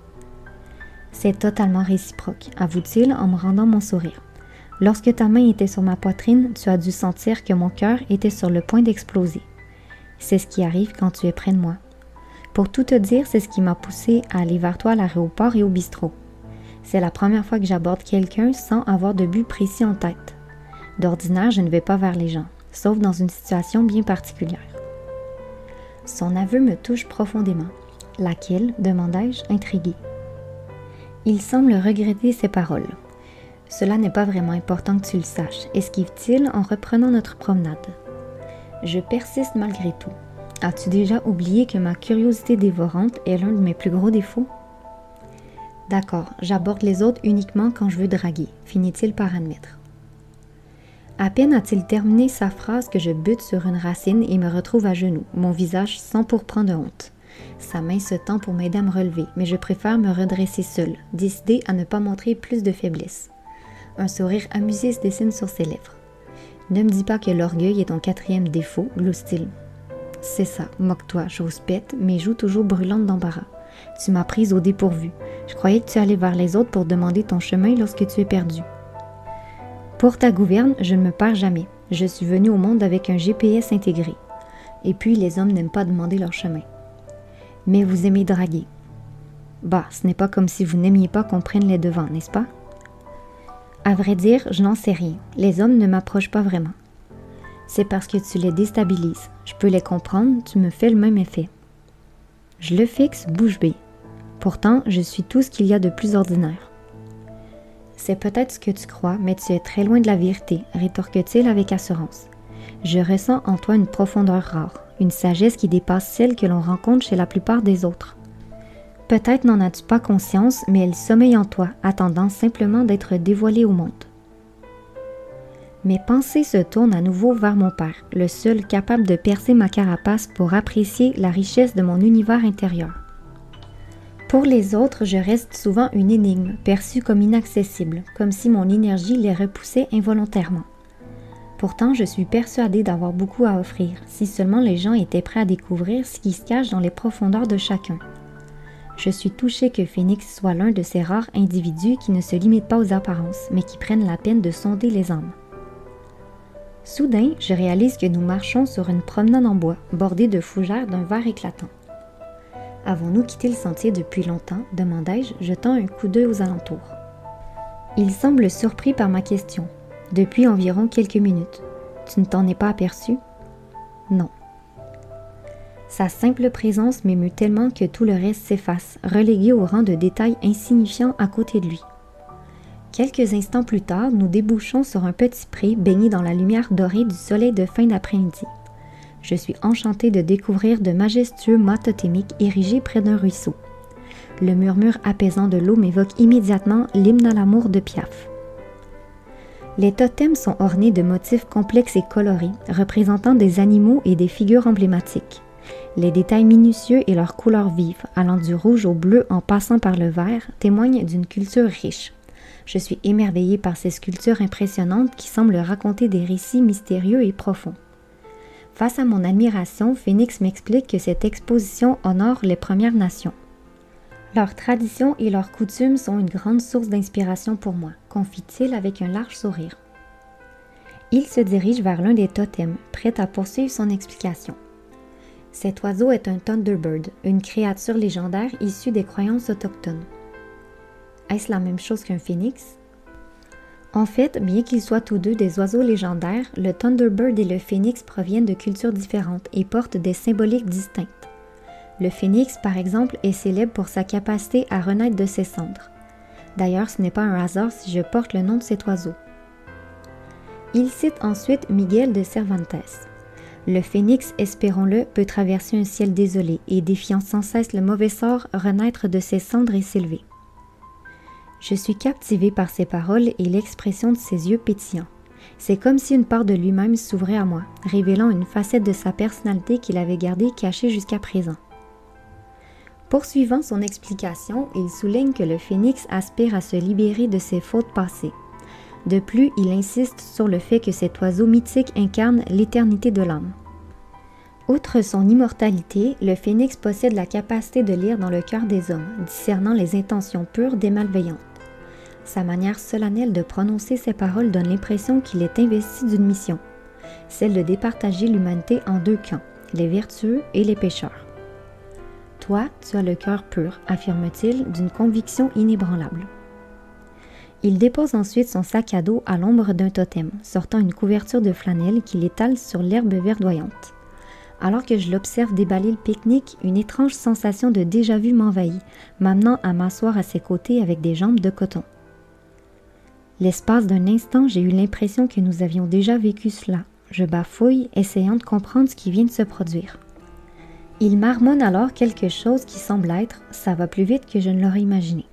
C'est totalement réciproque, avoue-t-il en me rendant mon sourire. Lorsque ta main était sur ma poitrine, tu as dû sentir que mon cœur était sur le point d'exploser. C'est ce qui arrive quand tu es près de moi. Pour tout te dire, c'est ce qui m'a poussé à aller vers toi à l'aéroport et au bistrot. C'est la première fois que j'aborde quelqu'un sans avoir de but précis en tête. D'ordinaire, je ne vais pas vers les gens, sauf dans une situation bien particulière. Son aveu me touche profondément. Laquelle, demandai-je, intriguée. Il semble regretter ses paroles. Cela n'est pas vraiment important que tu le saches, esquive-t-il en reprenant notre promenade. Je persiste malgré tout. As-tu déjà oublié que ma curiosité dévorante est l'un de mes plus gros défauts? D'accord, j'aborde les autres uniquement quand je veux draguer, finit-il par admettre. À peine a-t-il terminé sa phrase que je bute sur une racine et me retrouve à genoux, mon visage sans pourprendre de honte. Sa main se tend pour m'aider à me relever, mais je préfère me redresser seule, décidée à ne pas montrer plus de faiblesse. Un sourire amusé se dessine sur ses lèvres. Ne me dis pas que l'orgueil est ton 4e défaut, glousse-t-il. C'est ça, moque-toi, j'ose pète, mes joues toujours brûlantes d'embarras. Tu m'as prise au dépourvu. Je croyais que tu allais vers les autres pour demander ton chemin lorsque tu es perdu. Pour ta gouverne, je ne me perds jamais. Je suis venue au monde avec un GPS intégré. Et puis, les hommes n'aiment pas demander leur chemin. Mais vous aimez draguer. Bah, ce n'est pas comme si vous n'aimiez pas qu'on prenne les devants, n'est-ce pas? À vrai dire, je n'en sais rien. Les hommes ne m'approchent pas vraiment. C'est parce que tu les déstabilises. Je peux les comprendre, tu me fais le même effet. Je le fixe bouche bée. Pourtant, je suis tout ce qu'il y a de plus ordinaire. C'est peut-être ce que tu crois, mais tu es très loin de la vérité, rétorque-t-il avec assurance. Je ressens en toi une profondeur rare, une sagesse qui dépasse celle que l'on rencontre chez la plupart des autres. Peut-être n'en as-tu pas conscience, mais elle sommeille en toi, attendant simplement d'être dévoilée au monde. Mes pensées se tournent à nouveau vers mon père, le seul capable de percer ma carapace pour apprécier la richesse de mon univers intérieur. Pour les autres, je reste souvent une énigme, perçue comme inaccessible, comme si mon énergie les repoussait involontairement. Pourtant, je suis persuadée d'avoir beaucoup à offrir, si seulement les gens étaient prêts à découvrir ce qui se cache dans les profondeurs de chacun. Je suis touchée que Phoenix soit l'un de ces rares individus qui ne se limitent pas aux apparences, mais qui prennent la peine de sonder les âmes. Soudain, je réalise que nous marchons sur une promenade en bois, bordée de fougères d'un vert éclatant. Avons-nous quitté le sentier depuis longtemps? Demandai-je, jetant un coup d'œil aux alentours. Il semble surpris par ma question. Depuis environ quelques minutes. Tu ne t'en es pas aperçu? Non. Sa simple présence m'émeut tellement que tout le reste s'efface, relégué au rang de détails insignifiants à côté de lui. Quelques instants plus tard, nous débouchons sur un petit pré baigné dans la lumière dorée du soleil de fin d'après-midi. Je suis enchantée de découvrir de majestueux mâts totémiques érigés près d'un ruisseau. Le murmure apaisant de l'eau m'évoque immédiatement l'hymne à l'amour de Piaf. Les totems sont ornés de motifs complexes et colorés, représentant des animaux et des figures emblématiques. Les détails minutieux et leurs couleurs vives, allant du rouge au bleu en passant par le vert, témoignent d'une culture riche. Je suis émerveillée par ces sculptures impressionnantes qui semblent raconter des récits mystérieux et profonds. Face à mon admiration, Phoenix m'explique que cette exposition honore les Premières Nations. Leurs traditions et leurs coutumes sont une grande source d'inspiration pour moi, confie-t-il avec un large sourire. Il se dirige vers l'un des totems, prêt à poursuivre son explication. Cet oiseau est un Thunderbird, une créature légendaire issue des croyances autochtones. Est-ce la même chose qu'un phénix? En fait, bien qu'ils soient tous deux des oiseaux légendaires, le Thunderbird et le phénix proviennent de cultures différentes et portent des symboliques distinctes. Le phénix, par exemple, est célèbre pour sa capacité à renaître de ses cendres. D'ailleurs, ce n'est pas un hasard si je porte le nom de cet oiseau. Il cite ensuite Miguel de Cervantes. Le phénix, espérons-le, peut traverser un ciel désolé et, défiant sans cesse le mauvais sort, renaître de ses cendres et s'élever. Je suis captivée par ses paroles et l'expression de ses yeux pétillants. C'est comme si une part de lui-même s'ouvrait à moi, révélant une facette de sa personnalité qu'il avait gardée cachée jusqu'à présent. Poursuivant son explication, il souligne que le phénix aspire à se libérer de ses fautes passées. De plus, il insiste sur le fait que cet oiseau mythique incarne l'éternité de l'âme. Outre son immortalité, le phénix possède la capacité de lire dans le cœur des hommes, discernant les intentions pures des malveillantes. Sa manière solennelle de prononcer ces paroles donne l'impression qu'il est investi d'une mission, celle de départager l'humanité en deux camps, les vertueux et les pécheurs. Toi, tu as le cœur pur, affirme-t-il, d'une conviction inébranlable. Il dépose ensuite son sac à dos à l'ombre d'un totem, sortant une couverture de flanelle qu'il étale sur l'herbe verdoyante. Alors que je l'observe déballer le pique-nique, une étrange sensation de déjà-vu m'envahit, m'amenant à m'asseoir à ses côtés avec des jambes de coton. L'espace d'un instant, j'ai eu l'impression que nous avions déjà vécu cela. Je bafouille, essayant de comprendre ce qui vient de se produire. Il marmonne alors quelque chose qui semble être « ça va plus vite que je ne l'aurais imaginé ».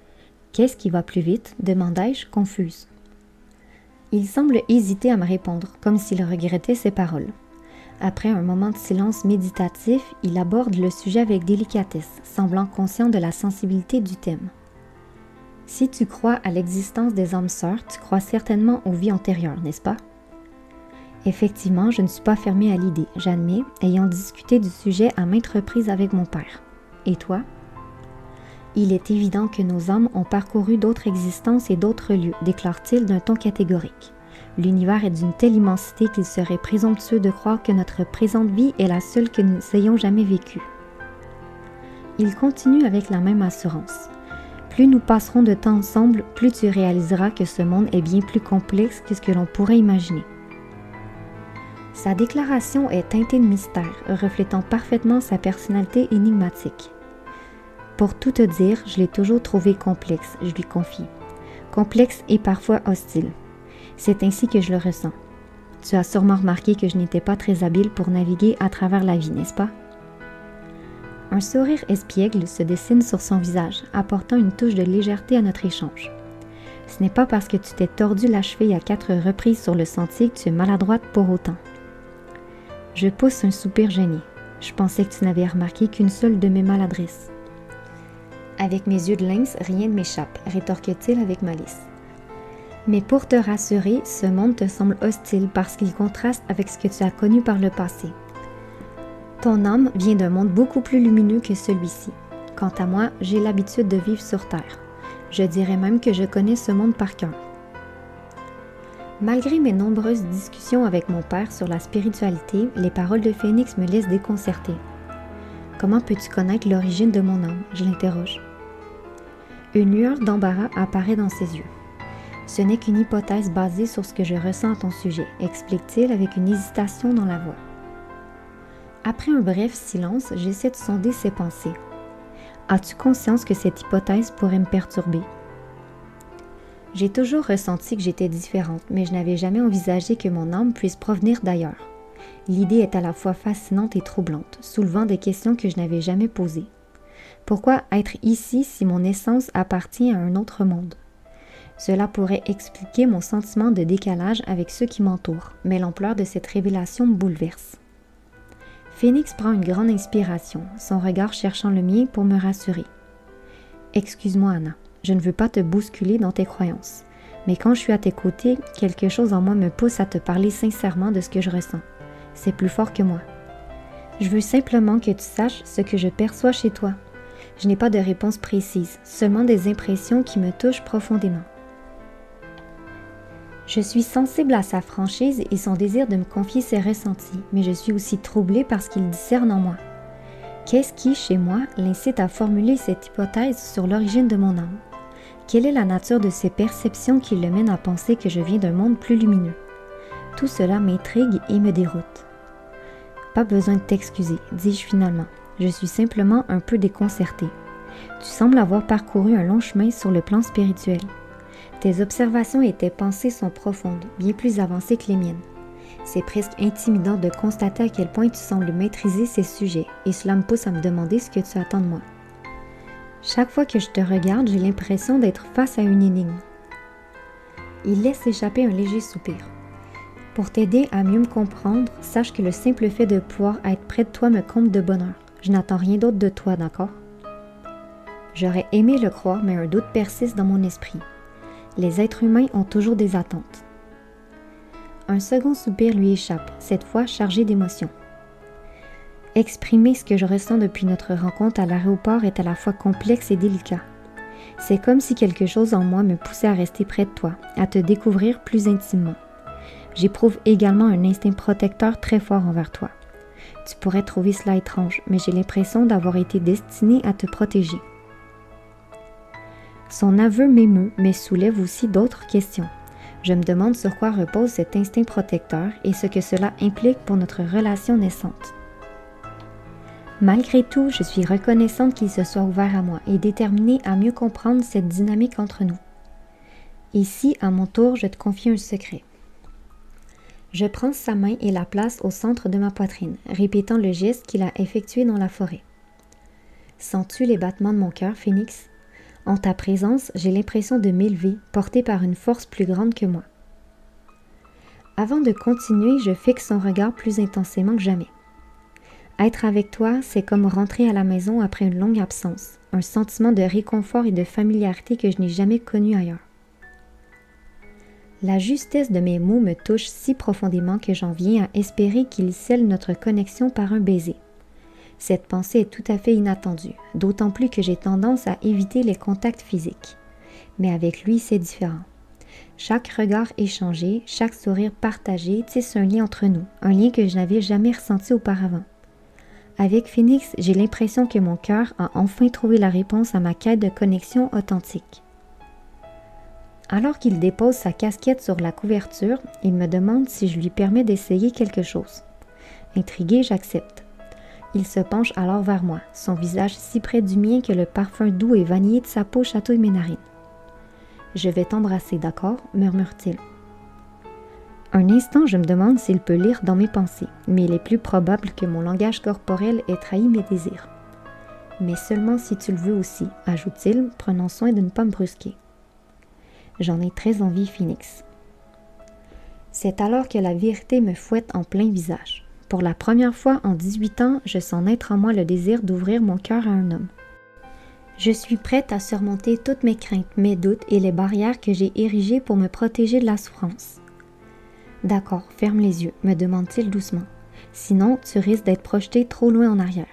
« Qu'est-ce qui va plus vite ?» demandai-je, confuse. Il semble hésiter à me répondre, comme s'il regrettait ses paroles. Après un moment de silence méditatif, il aborde le sujet avec délicatesse, semblant conscient de la sensibilité du thème. « Si tu crois à l'existence des âmes sœurs, tu crois certainement aux vies antérieures, n'est-ce pas? » Effectivement, je ne suis pas fermée à l'idée, j'admets, ayant discuté du sujet à maintes reprises avec mon père. Et toi? Il est évident que nos âmes ont parcouru d'autres existences et d'autres lieux, déclare-t-il d'un ton catégorique. L'univers est d'une telle immensité qu'il serait présomptueux de croire que notre présente vie est la seule que nous ayons jamais vécue. Il continue avec la même assurance. Plus nous passerons de temps ensemble, plus tu réaliseras que ce monde est bien plus complexe que ce que l'on pourrait imaginer. Sa déclaration est teintée de mystère, reflétant parfaitement sa personnalité énigmatique. Pour tout te dire, je l'ai toujours trouvé complexe, je lui confie. Complexe et parfois hostile. C'est ainsi que je le ressens. Tu as sûrement remarqué que je n'étais pas très habile pour naviguer à travers la vie, n'est-ce pas? Un sourire espiègle se dessine sur son visage, apportant une touche de légèreté à notre échange. Ce n'est pas parce que tu t'es tordu la cheville à 4 reprises sur le sentier que tu es maladroite pour autant. Je pousse un soupir gêné. Je pensais que tu n'avais remarqué qu'une seule de mes maladresses. Avec mes yeux de lynx, rien ne m'échappe, rétorque-t-il avec malice. Mais pour te rassurer, ce monde te semble hostile parce qu'il contraste avec ce que tu as connu par le passé. Ton âme vient d'un monde beaucoup plus lumineux que celui-ci. Quant à moi, j'ai l'habitude de vivre sur Terre. Je dirais même que je connais ce monde par cœur. Malgré mes nombreuses discussions avec mon père sur la spiritualité, les paroles de Phénix me laissent déconcertée. Comment peux-tu connaître l'origine de mon âme? Je l'interroge. Une lueur d'embarras apparaît dans ses yeux. Ce n'est qu'une hypothèse basée sur ce que je ressens à ton sujet, explique-t-il avec une hésitation dans la voix. Après un bref silence, j'essaie de sonder ses pensées. As-tu conscience que cette hypothèse pourrait me perturber? J'ai toujours ressenti que j'étais différente, mais je n'avais jamais envisagé que mon âme puisse provenir d'ailleurs. L'idée est à la fois fascinante et troublante, soulevant des questions que je n'avais jamais posées. Pourquoi être ici si mon essence appartient à un autre monde? Cela pourrait expliquer mon sentiment de décalage avec ceux qui m'entourent, mais l'ampleur de cette révélation me bouleverse. Phénix prend une grande inspiration, son regard cherchant le mien pour me rassurer. « Excuse-moi, Anna, je ne veux pas te bousculer dans tes croyances, mais quand je suis à tes côtés, quelque chose en moi me pousse à te parler sincèrement de ce que je ressens. C'est plus fort que moi. Je veux simplement que tu saches ce que je perçois chez toi. Je n'ai pas de réponse précise, seulement des impressions qui me touchent profondément. Je suis sensible à sa franchise et son désir de me confier ses ressentis, mais je suis aussi troublée parce qu'il discerne en moi. Qu'est-ce qui, chez moi, l'incite à formuler cette hypothèse sur l'origine de mon âme? Quelle est la nature de ces perceptions qui le mènent à penser que je viens d'un monde plus lumineux? Tout cela m'intrigue et me déroute. Pas besoin de t'excuser, dis-je finalement. Je suis simplement un peu déconcertée. Tu sembles avoir parcouru un long chemin sur le plan spirituel. Tes observations et tes pensées sont profondes, bien plus avancées que les miennes. C'est presque intimidant de constater à quel point tu sembles maîtriser ces sujets, et cela me pousse à me demander ce que tu attends de moi. Chaque fois que je te regarde, j'ai l'impression d'être face à une énigme. Il laisse échapper un léger soupir. Pour t'aider à mieux me comprendre, sache que le simple fait de pouvoir être près de toi me comble de bonheur. Je n'attends rien d'autre de toi, d'accord? J'aurais aimé le croire, mais un doute persiste dans mon esprit. Les êtres humains ont toujours des attentes. Un second soupir lui échappe, cette fois chargé d'émotion. Exprimer ce que je ressens depuis notre rencontre à l'aéroport est à la fois complexe et délicat. C'est comme si quelque chose en moi me poussait à rester près de toi, à te découvrir plus intimement. J'éprouve également un instinct protecteur très fort envers toi. Tu pourrais trouver cela étrange, mais j'ai l'impression d'avoir été destinée à te protéger. » Son aveu m'émeut, mais soulève aussi d'autres questions. Je me demande sur quoi repose cet instinct protecteur et ce que cela implique pour notre relation naissante. Malgré tout, je suis reconnaissante qu'il se soit ouvert à moi et déterminée à mieux comprendre cette dynamique entre nous. Ici, à mon tour, je te confie un secret. Je prends sa main et la place au centre de ma poitrine, répétant le geste qu'il a effectué dans la forêt. Sens-tu les battements de mon cœur, Phénix? En ta présence, j'ai l'impression de m'élever, portée par une force plus grande que moi. Avant de continuer, je fixe son regard plus intensément que jamais. Être avec toi, c'est comme rentrer à la maison après une longue absence, un sentiment de réconfort et de familiarité que je n'ai jamais connu ailleurs. La justesse de mes mots me touche si profondément que j'en viens à espérer qu'il scelle notre connexion par un baiser. Cette pensée est tout à fait inattendue, d'autant plus que j'ai tendance à éviter les contacts physiques. Mais avec lui, c'est différent. Chaque regard échangé, chaque sourire partagé tisse un lien entre nous, un lien que je n'avais jamais ressenti auparavant. Avec Phénix, j'ai l'impression que mon cœur a enfin trouvé la réponse à ma quête de connexion authentique. Alors qu'il dépose sa casquette sur la couverture, il me demande si je lui permets d'essayer quelque chose. Intriguée, j'accepte. Il se penche alors vers moi, son visage si près du mien que le parfum doux et vanillé de sa peau chatouille mes narines. « Je vais t'embrasser, d'accord ?» murmure-t-il. Un instant, je me demande s'il peut lire dans mes pensées, mais il est plus probable que mon langage corporel ait trahi mes désirs. « Mais seulement si tu le veux aussi », ajoute-t-il, prenant soin de ne pas me brusquer. J'en ai très envie, Phénix. C'est alors que la vérité me fouette en plein visage. Pour la première fois en 18 ans, je sens naître en moi le désir d'ouvrir mon cœur à un homme. Je suis prête à surmonter toutes mes craintes, mes doutes et les barrières que j'ai érigées pour me protéger de la souffrance. D'accord, ferme les yeux, me demande-t-il doucement. Sinon, tu risques d'être projeté trop loin en arrière.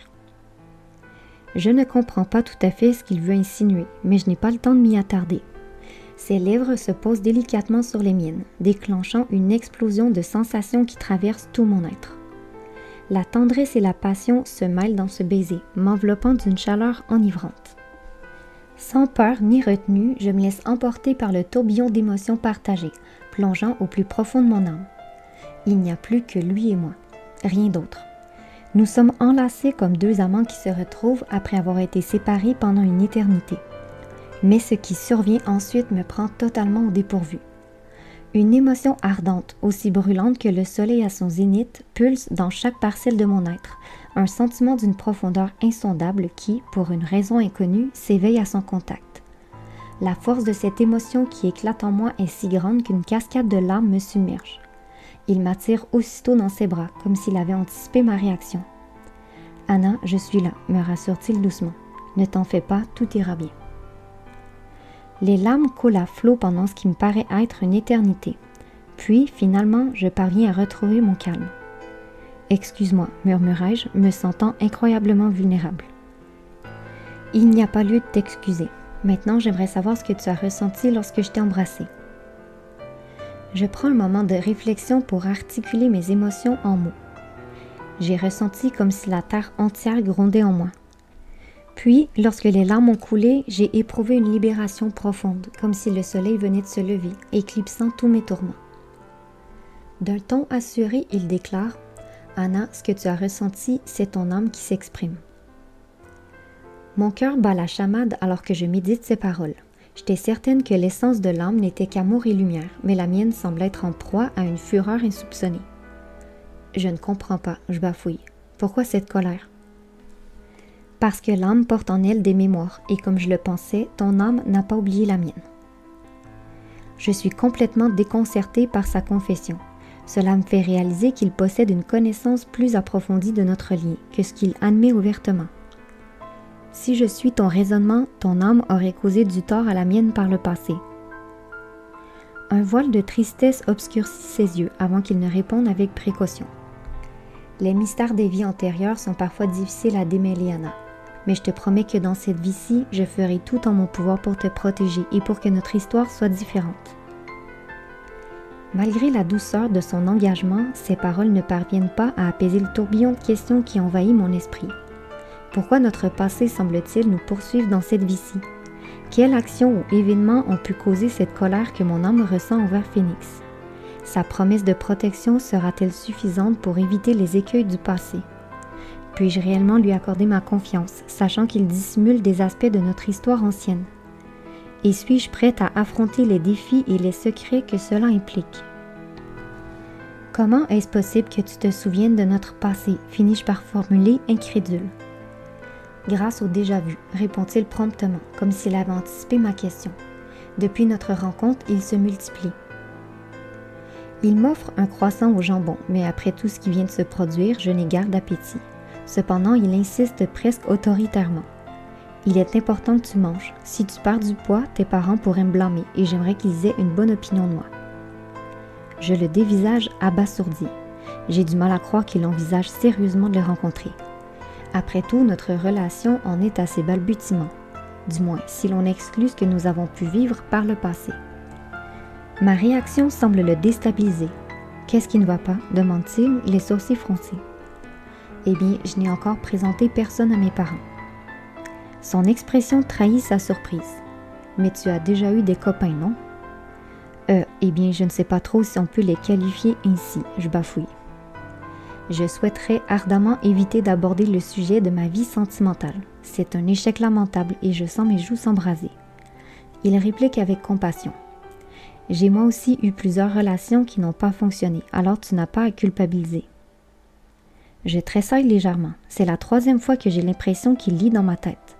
Je ne comprends pas tout à fait ce qu'il veut insinuer, mais je n'ai pas le temps de m'y attarder. Ses lèvres se posent délicatement sur les miennes, déclenchant une explosion de sensations qui traversent tout mon être. La tendresse et la passion se mêlent dans ce baiser, m'enveloppant d'une chaleur enivrante. Sans peur ni retenue, je me laisse emporter par le tourbillon d'émotions partagées, plongeant au plus profond de mon âme. Il n'y a plus que lui et moi, rien d'autre. Nous sommes enlacés comme deux amants qui se retrouvent après avoir été séparés pendant une éternité. Mais ce qui survient ensuite me prend totalement au dépourvu. Une émotion ardente, aussi brûlante que le soleil à son zénith, pulse dans chaque parcelle de mon être, un sentiment d'une profondeur insondable qui, pour une raison inconnue, s'éveille à son contact. La force de cette émotion qui éclate en moi est si grande qu'une cascade de larmes me submerge. Il m'attire aussitôt dans ses bras, comme s'il avait anticipé ma réaction. « Anna, je suis là », me rassure-t-il doucement. « Ne t'en fais pas, tout ira bien. » Les larmes coulent à flot pendant ce qui me paraît être une éternité. Puis, finalement, je parviens à retrouver mon calme. « Excuse-moi », murmurai-je, me sentant incroyablement vulnérable. « Il n'y a pas lieu de t'excuser. Maintenant, j'aimerais savoir ce que tu as ressenti lorsque je t'ai embrassé. » Je prends un moment de réflexion pour articuler mes émotions en mots. J'ai ressenti comme si la terre entière grondait en moi. Puis, lorsque les larmes ont coulé, j'ai éprouvé une libération profonde, comme si le soleil venait de se lever, éclipsant tous mes tourments. D'un ton assuré, il déclare « Anna, ce que tu as ressenti, c'est ton âme qui s'exprime. » Mon cœur bat la chamade alors que je médite ces paroles. J'étais certaine que l'essence de l'âme n'était qu'amour et lumière, mais la mienne semble être en proie à une fureur insoupçonnée. Je ne comprends pas, je bafouille. Pourquoi cette colère? Parce que l'âme porte en elle des mémoires, et comme je le pensais, ton âme n'a pas oublié la mienne. Je suis complètement déconcertée par sa confession. Cela me fait réaliser qu'il possède une connaissance plus approfondie de notre lien que ce qu'il admet ouvertement. Si je suis ton raisonnement, ton âme aurait causé du tort à la mienne par le passé. Un voile de tristesse obscurcit ses yeux avant qu'il ne réponde avec précaution. Les mystères des vies antérieures sont parfois difficiles à démêler, Anna. Mais je te promets que dans cette vie-ci, je ferai tout en mon pouvoir pour te protéger et pour que notre histoire soit différente. » Malgré la douceur de son engagement, ses paroles ne parviennent pas à apaiser le tourbillon de questions qui envahit mon esprit. Pourquoi notre passé semble-t-il nous poursuivre dans cette vie-ci? Quelle action ou événement ont pu causer cette colère que mon âme ressent envers Phénix? Sa promesse de protection sera-t-elle suffisante pour éviter les écueils du passé? Puis-je réellement lui accorder ma confiance, sachant qu'il dissimule des aspects de notre histoire ancienne? Et suis-je prête à affronter les défis et les secrets que cela implique? Comment est-ce possible que tu te souviennes de notre passé? Finis-je par formuler incrédule. Grâce au déjà-vu, répond-il promptement, comme s'il avait anticipé ma question. Depuis notre rencontre, il se multiplie. Il m'offre un croissant au jambon, mais après tout ce qui vient de se produire, je n'ai guère d'appétit. Cependant, il insiste presque autoritairement. Il est important que tu manges. Si tu perds du poids, tes parents pourraient me blâmer et j'aimerais qu'ils aient une bonne opinion de moi. Je le dévisage abasourdi. J'ai du mal à croire qu'il envisage sérieusement de le rencontrer. Après tout, notre relation en est à ses balbutiements. Du moins, si l'on exclut ce que nous avons pu vivre par le passé. Ma réaction semble le déstabiliser. « Qu'est-ce qui ne va pas ?» demande-t-il, les sourcils froncés. « Eh bien, je n'ai encore présenté personne à mes parents. » Son expression trahit sa surprise. « Mais tu as déjà eu des copains, non? » Eh bien, je ne sais pas trop si on peut les qualifier ainsi, je bafouille. Je souhaiterais ardemment éviter d'aborder le sujet de ma vie sentimentale. C'est un échec lamentable et je sens mes joues s'embraser. Il réplique avec compassion. « J'ai moi aussi eu plusieurs relations qui n'ont pas fonctionné, alors tu n'as pas à culpabiliser. » Je tressaille légèrement. C'est la 3e fois que j'ai l'impression qu'il lit dans ma tête.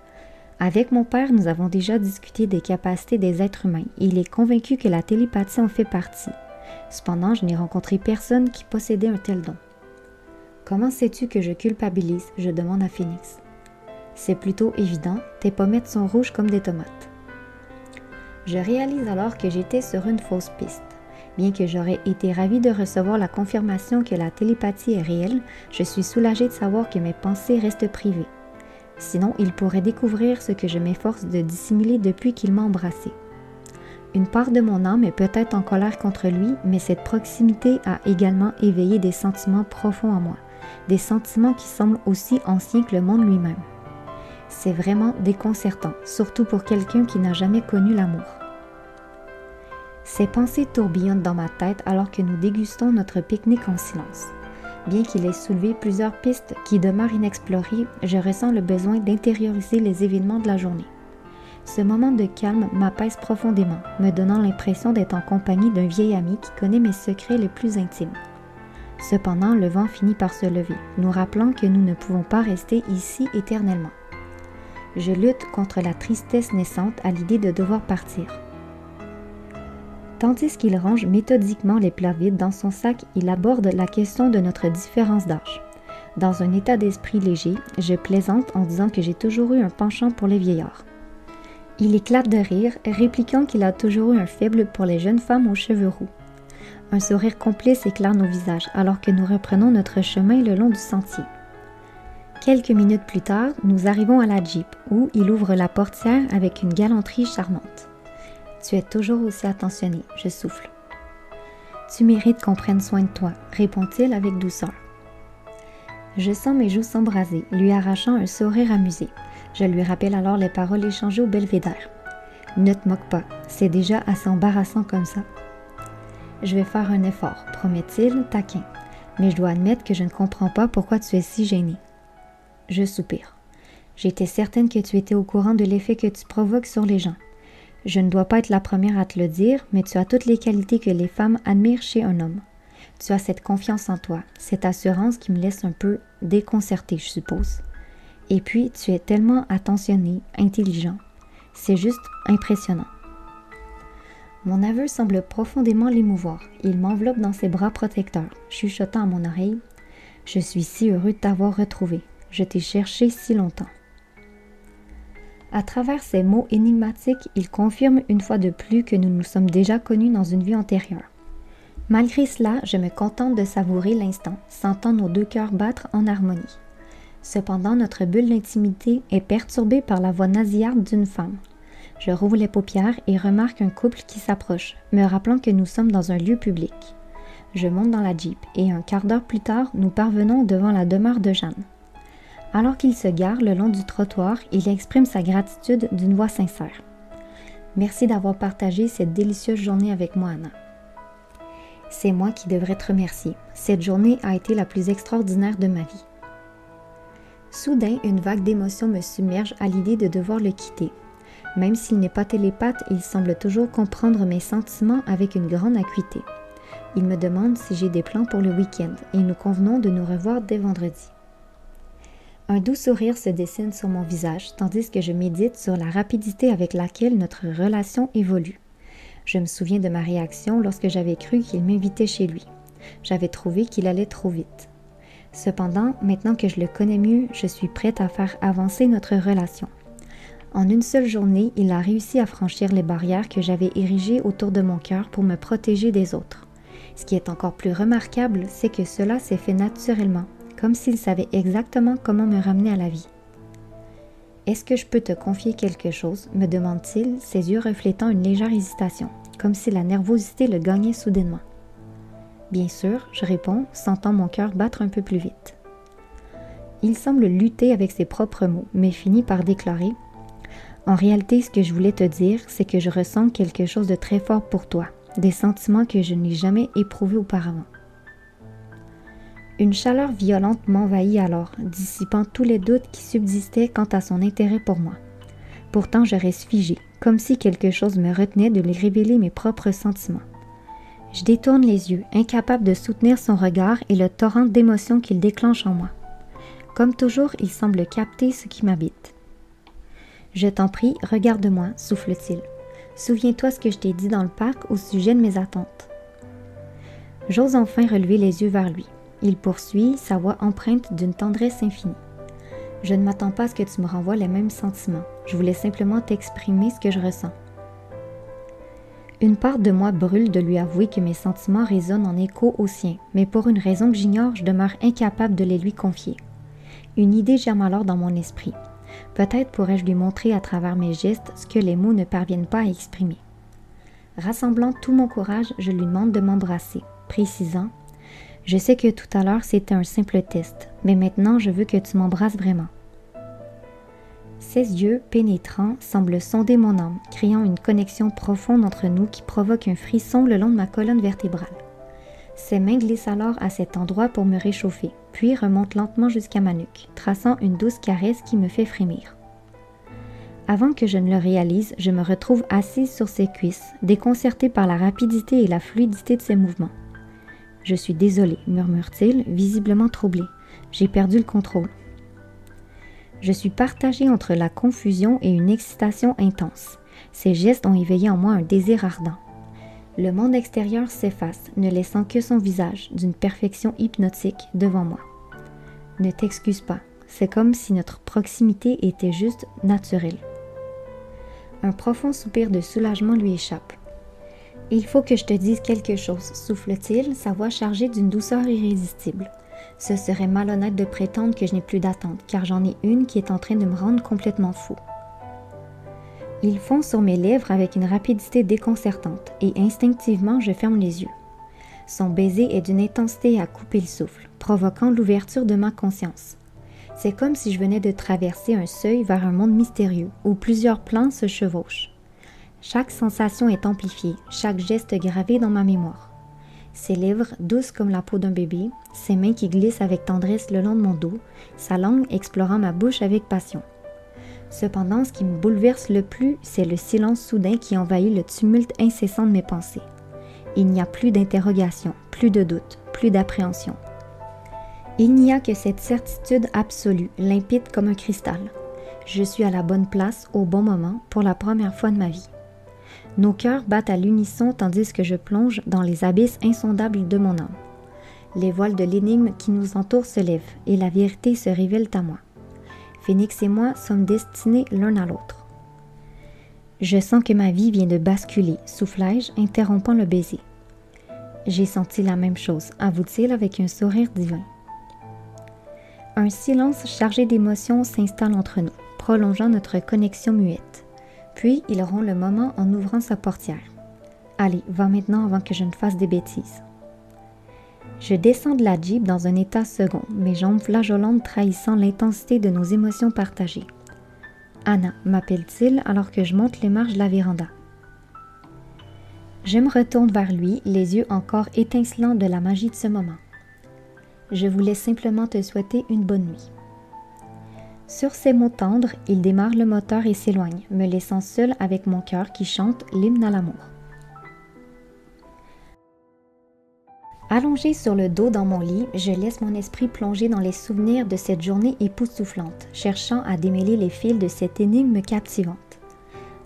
Avec mon père, nous avons déjà discuté des capacités des êtres humains et il est convaincu que la télépathie en fait partie. Cependant, je n'ai rencontré personne qui possédait un tel don. « Comment sais-tu que je culpabilise ?» je demande à Phénix. « C'est plutôt évident, tes pommettes sont rouges comme des tomates. » Je réalise alors que j'étais sur une fausse piste. Bien que j'aurais été ravie de recevoir la confirmation que la télépathie est réelle, je suis soulagée de savoir que mes pensées restent privées. Sinon, il pourrait découvrir ce que je m'efforce de dissimuler depuis qu'il m'a embrassée. Une part de mon âme est peut-être en colère contre lui, mais cette proximité a également éveillé des sentiments profonds en moi, des sentiments qui semblent aussi anciens que le monde lui-même. C'est vraiment déconcertant, surtout pour quelqu'un qui n'a jamais connu l'amour. Ces pensées tourbillonnent dans ma tête alors que nous dégustons notre pique-nique en silence. Bien qu'il ait soulevé plusieurs pistes qui demeurent inexplorées, je ressens le besoin d'intérioriser les événements de la journée. Ce moment de calme m'apaise profondément, me donnant l'impression d'être en compagnie d'un vieil ami qui connaît mes secrets les plus intimes. Cependant, le vent finit par se lever, nous rappelant que nous ne pouvons pas rester ici éternellement. Je lutte contre la tristesse naissante à l'idée de devoir partir. Tandis qu'il range méthodiquement les plats vides dans son sac, il aborde la question de notre différence d'âge. Dans un état d'esprit léger, je plaisante en disant que j'ai toujours eu un penchant pour les vieillards. Il éclate de rire, répliquant qu'il a toujours eu un faible pour les jeunes femmes aux cheveux roux. Un sourire complice éclaire nos visages alors que nous reprenons notre chemin le long du sentier. Quelques minutes plus tard, nous arrivons à la Jeep où il ouvre la portière avec une galanterie charmante. « Tu es toujours aussi attentionné, je souffle. »« Tu mérites qu'on prenne soin de toi, » répond-il avec douceur. Je sens mes joues s'embraser, lui arrachant un sourire amusé. Je lui rappelle alors les paroles échangées au belvédère. « Ne te moque pas, c'est déjà assez embarrassant comme ça. »« Je vais faire un effort, promet-il, taquin. Mais je dois admettre que je ne comprends pas pourquoi tu es si gêné. » Je soupire. J'étais certaine que tu étais au courant de l'effet que tu provoques sur les gens. Je ne dois pas être la première à te le dire, mais tu as toutes les qualités que les femmes admirent chez un homme. Tu as cette confiance en toi, cette assurance qui me laisse un peu déconcertée, je suppose. Et puis, tu es tellement attentionné, intelligent. C'est juste impressionnant. Mon aveu semble profondément l'émouvoir. Il m'enveloppe dans ses bras protecteurs, chuchotant à mon oreille. « Je suis si heureux de t'avoir retrouvé. Je t'ai cherché si longtemps. » À travers ces mots énigmatiques, il confirme une fois de plus que nous nous sommes déjà connus dans une vie antérieure. Malgré cela, je me contente de savourer l'instant, sentant nos deux cœurs battre en harmonie. Cependant, notre bulle d'intimité est perturbée par la voix nasillarde d'une femme. Je rouvre les paupières et remarque un couple qui s'approche, me rappelant que nous sommes dans un lieu public. Je monte dans la Jeep et un quart d'heure plus tard, nous parvenons devant la demeure de Jeanne. Alors qu'il se gare le long du trottoir, il exprime sa gratitude d'une voix sincère. « Merci d'avoir partagé cette délicieuse journée avec moi, Anna. » C'est moi qui devrais te remercier. Cette journée a été la plus extraordinaire de ma vie. Soudain, une vague d'émotions me submerge à l'idée de devoir le quitter. Même s'il n'est pas télépathe, il semble toujours comprendre mes sentiments avec une grande acuité. Il me demande si j'ai des plans pour le week-end et nous convenons de nous revoir dès vendredi. Un doux sourire se dessine sur mon visage tandis que je médite sur la rapidité avec laquelle notre relation évolue. Je me souviens de ma réaction lorsque j'avais cru qu'il m'invitait chez lui. J'avais trouvé qu'il allait trop vite. Cependant, maintenant que je le connais mieux, je suis prête à faire avancer notre relation. En une seule journée, il a réussi à franchir les barrières que j'avais érigées autour de mon cœur pour me protéger des autres. Ce qui est encore plus remarquable, c'est que cela s'est fait naturellement, comme s'il savait exactement comment me ramener à la vie. « Est-ce que je peux te confier quelque chose ?» me demande-t-il, ses yeux reflétant une légère hésitation, comme si la nervosité le gagnait soudainement. « Bien sûr, » je réponds, sentant mon cœur battre un peu plus vite. Il semble lutter avec ses propres mots, mais finit par déclarer « En réalité, ce que je voulais te dire, c'est que je ressens quelque chose de très fort pour toi, des sentiments que je n'ai jamais éprouvés auparavant. » Une chaleur violente m'envahit alors, dissipant tous les doutes qui subsistaient quant à son intérêt pour moi. Pourtant, je reste figée, comme si quelque chose me retenait de lui révéler mes propres sentiments. Je détourne les yeux, incapable de soutenir son regard et le torrent d'émotions qu'il déclenche en moi. Comme toujours, il semble capter ce qui m'habite. « Je t'en prie, regarde-moi, » souffle-t-il. « Souviens-toi ce que je t'ai dit dans le parc au sujet de mes attentes. » J'ose enfin relever les yeux vers lui. Il poursuit, sa voix empreinte d'une tendresse infinie. « Je ne m'attends pas à ce que tu me renvoies les mêmes sentiments. Je voulais simplement t'exprimer ce que je ressens. » Une part de moi brûle de lui avouer que mes sentiments résonnent en écho aux siens, mais pour une raison que j'ignore, je demeure incapable de les lui confier. Une idée germe alors dans mon esprit. Peut-être pourrais-je lui montrer à travers mes gestes ce que les mots ne parviennent pas à exprimer. Rassemblant tout mon courage, je lui demande de m'embrasser, précisant « Je sais que tout à l'heure c'était un simple test, mais maintenant je veux que tu m'embrasses vraiment. » Ses yeux, pénétrants, semblent sonder mon âme, créant une connexion profonde entre nous qui provoque un frisson le long de ma colonne vertébrale. Ses mains glissent alors à cet endroit pour me réchauffer, puis remontent lentement jusqu'à ma nuque, traçant une douce caresse qui me fait frémir. Avant que je ne le réalise, je me retrouve assise sur ses cuisses, déconcertée par la rapidité et la fluidité de ses mouvements. « Je suis désolée, » murmure-t-il, visiblement troublé. « J'ai perdu le contrôle. » Je suis partagée entre la confusion et une excitation intense. Ces gestes ont éveillé en moi un désir ardent. Le monde extérieur s'efface, ne laissant que son visage, d'une perfection hypnotique, devant moi. Ne t'excuse pas, c'est comme si notre proximité était juste naturelle. Un profond soupir de soulagement lui échappe. « Il faut que je te dise quelque chose, » souffle-t-il, sa voix chargée d'une douceur irrésistible. Ce serait malhonnête de prétendre que je n'ai plus d'attente, car j'en ai une qui est en train de me rendre complètement fou. Il fond sur mes lèvres avec une rapidité déconcertante, et instinctivement je ferme les yeux. Son baiser est d'une intensité à couper le souffle, provoquant l'ouverture de ma conscience. C'est comme si je venais de traverser un seuil vers un monde mystérieux, où plusieurs plans se chevauchent. Chaque sensation est amplifiée, chaque geste gravé dans ma mémoire. Ses lèvres douces comme la peau d'un bébé, ses mains qui glissent avec tendresse le long de mon dos, sa langue explorant ma bouche avec passion. Cependant, ce qui me bouleverse le plus, c'est le silence soudain qui envahit le tumulte incessant de mes pensées. Il n'y a plus d'interrogation, plus de doute, plus d'appréhension. Il n'y a que cette certitude absolue, limpide comme un cristal. Je suis à la bonne place, au bon moment, pour la première fois de ma vie. Nos cœurs battent à l'unisson tandis que je plonge dans les abysses insondables de mon âme. Les voiles de l'énigme qui nous entourent se lèvent et la vérité se révèle à moi. Phénix et moi sommes destinés l'un à l'autre. Je sens que ma vie vient de basculer, soufflai-je, interrompant le baiser. J'ai senti la même chose, avoue-t-il avec un sourire divin. Un silence chargé d'émotions s'installe entre nous, prolongeant notre connexion muette. Puis, il rompt le moment en ouvrant sa portière. « Allez, va maintenant avant que je ne fasse des bêtises. » Je descends de la Jeep dans un état second, mes jambes flageolantes trahissant l'intensité de nos émotions partagées. « Anna » m'appelle-t-il alors que je monte les marches de la véranda. Je me retourne vers lui, les yeux encore étincelants de la magie de ce moment. « Je voulais simplement te souhaiter une bonne nuit. » Sur ces mots tendres, il démarre le moteur et s'éloigne, me laissant seule avec mon cœur qui chante l'hymne à l'amour. Allongée sur le dos dans mon lit, je laisse mon esprit plonger dans les souvenirs de cette journée époustouflante, cherchant à démêler les fils de cette énigme captivante.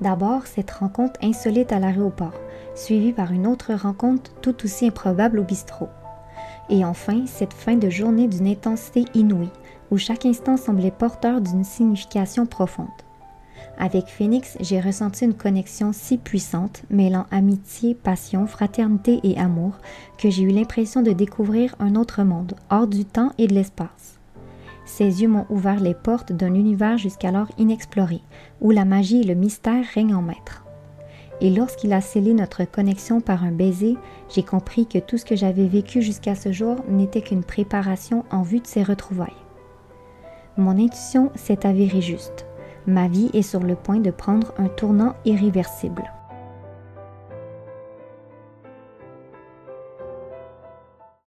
D'abord, cette rencontre insolite à l'aéroport, suivie par une autre rencontre tout aussi improbable au bistrot. Et enfin, cette fin de journée d'une intensité inouïe, où chaque instant semblait porteur d'une signification profonde. Avec Phoenix, j'ai ressenti une connexion si puissante, mêlant amitié, passion, fraternité et amour, que j'ai eu l'impression de découvrir un autre monde, hors du temps et de l'espace. Ses yeux m'ont ouvert les portes d'un univers jusqu'alors inexploré, où la magie et le mystère règnent en maître. Et lorsqu'il a scellé notre connexion par un baiser, j'ai compris que tout ce que j'avais vécu jusqu'à ce jour n'était qu'une préparation en vue de ces retrouvailles. Mon intuition s'est avérée juste. Ma vie est sur le point de prendre un tournant irréversible.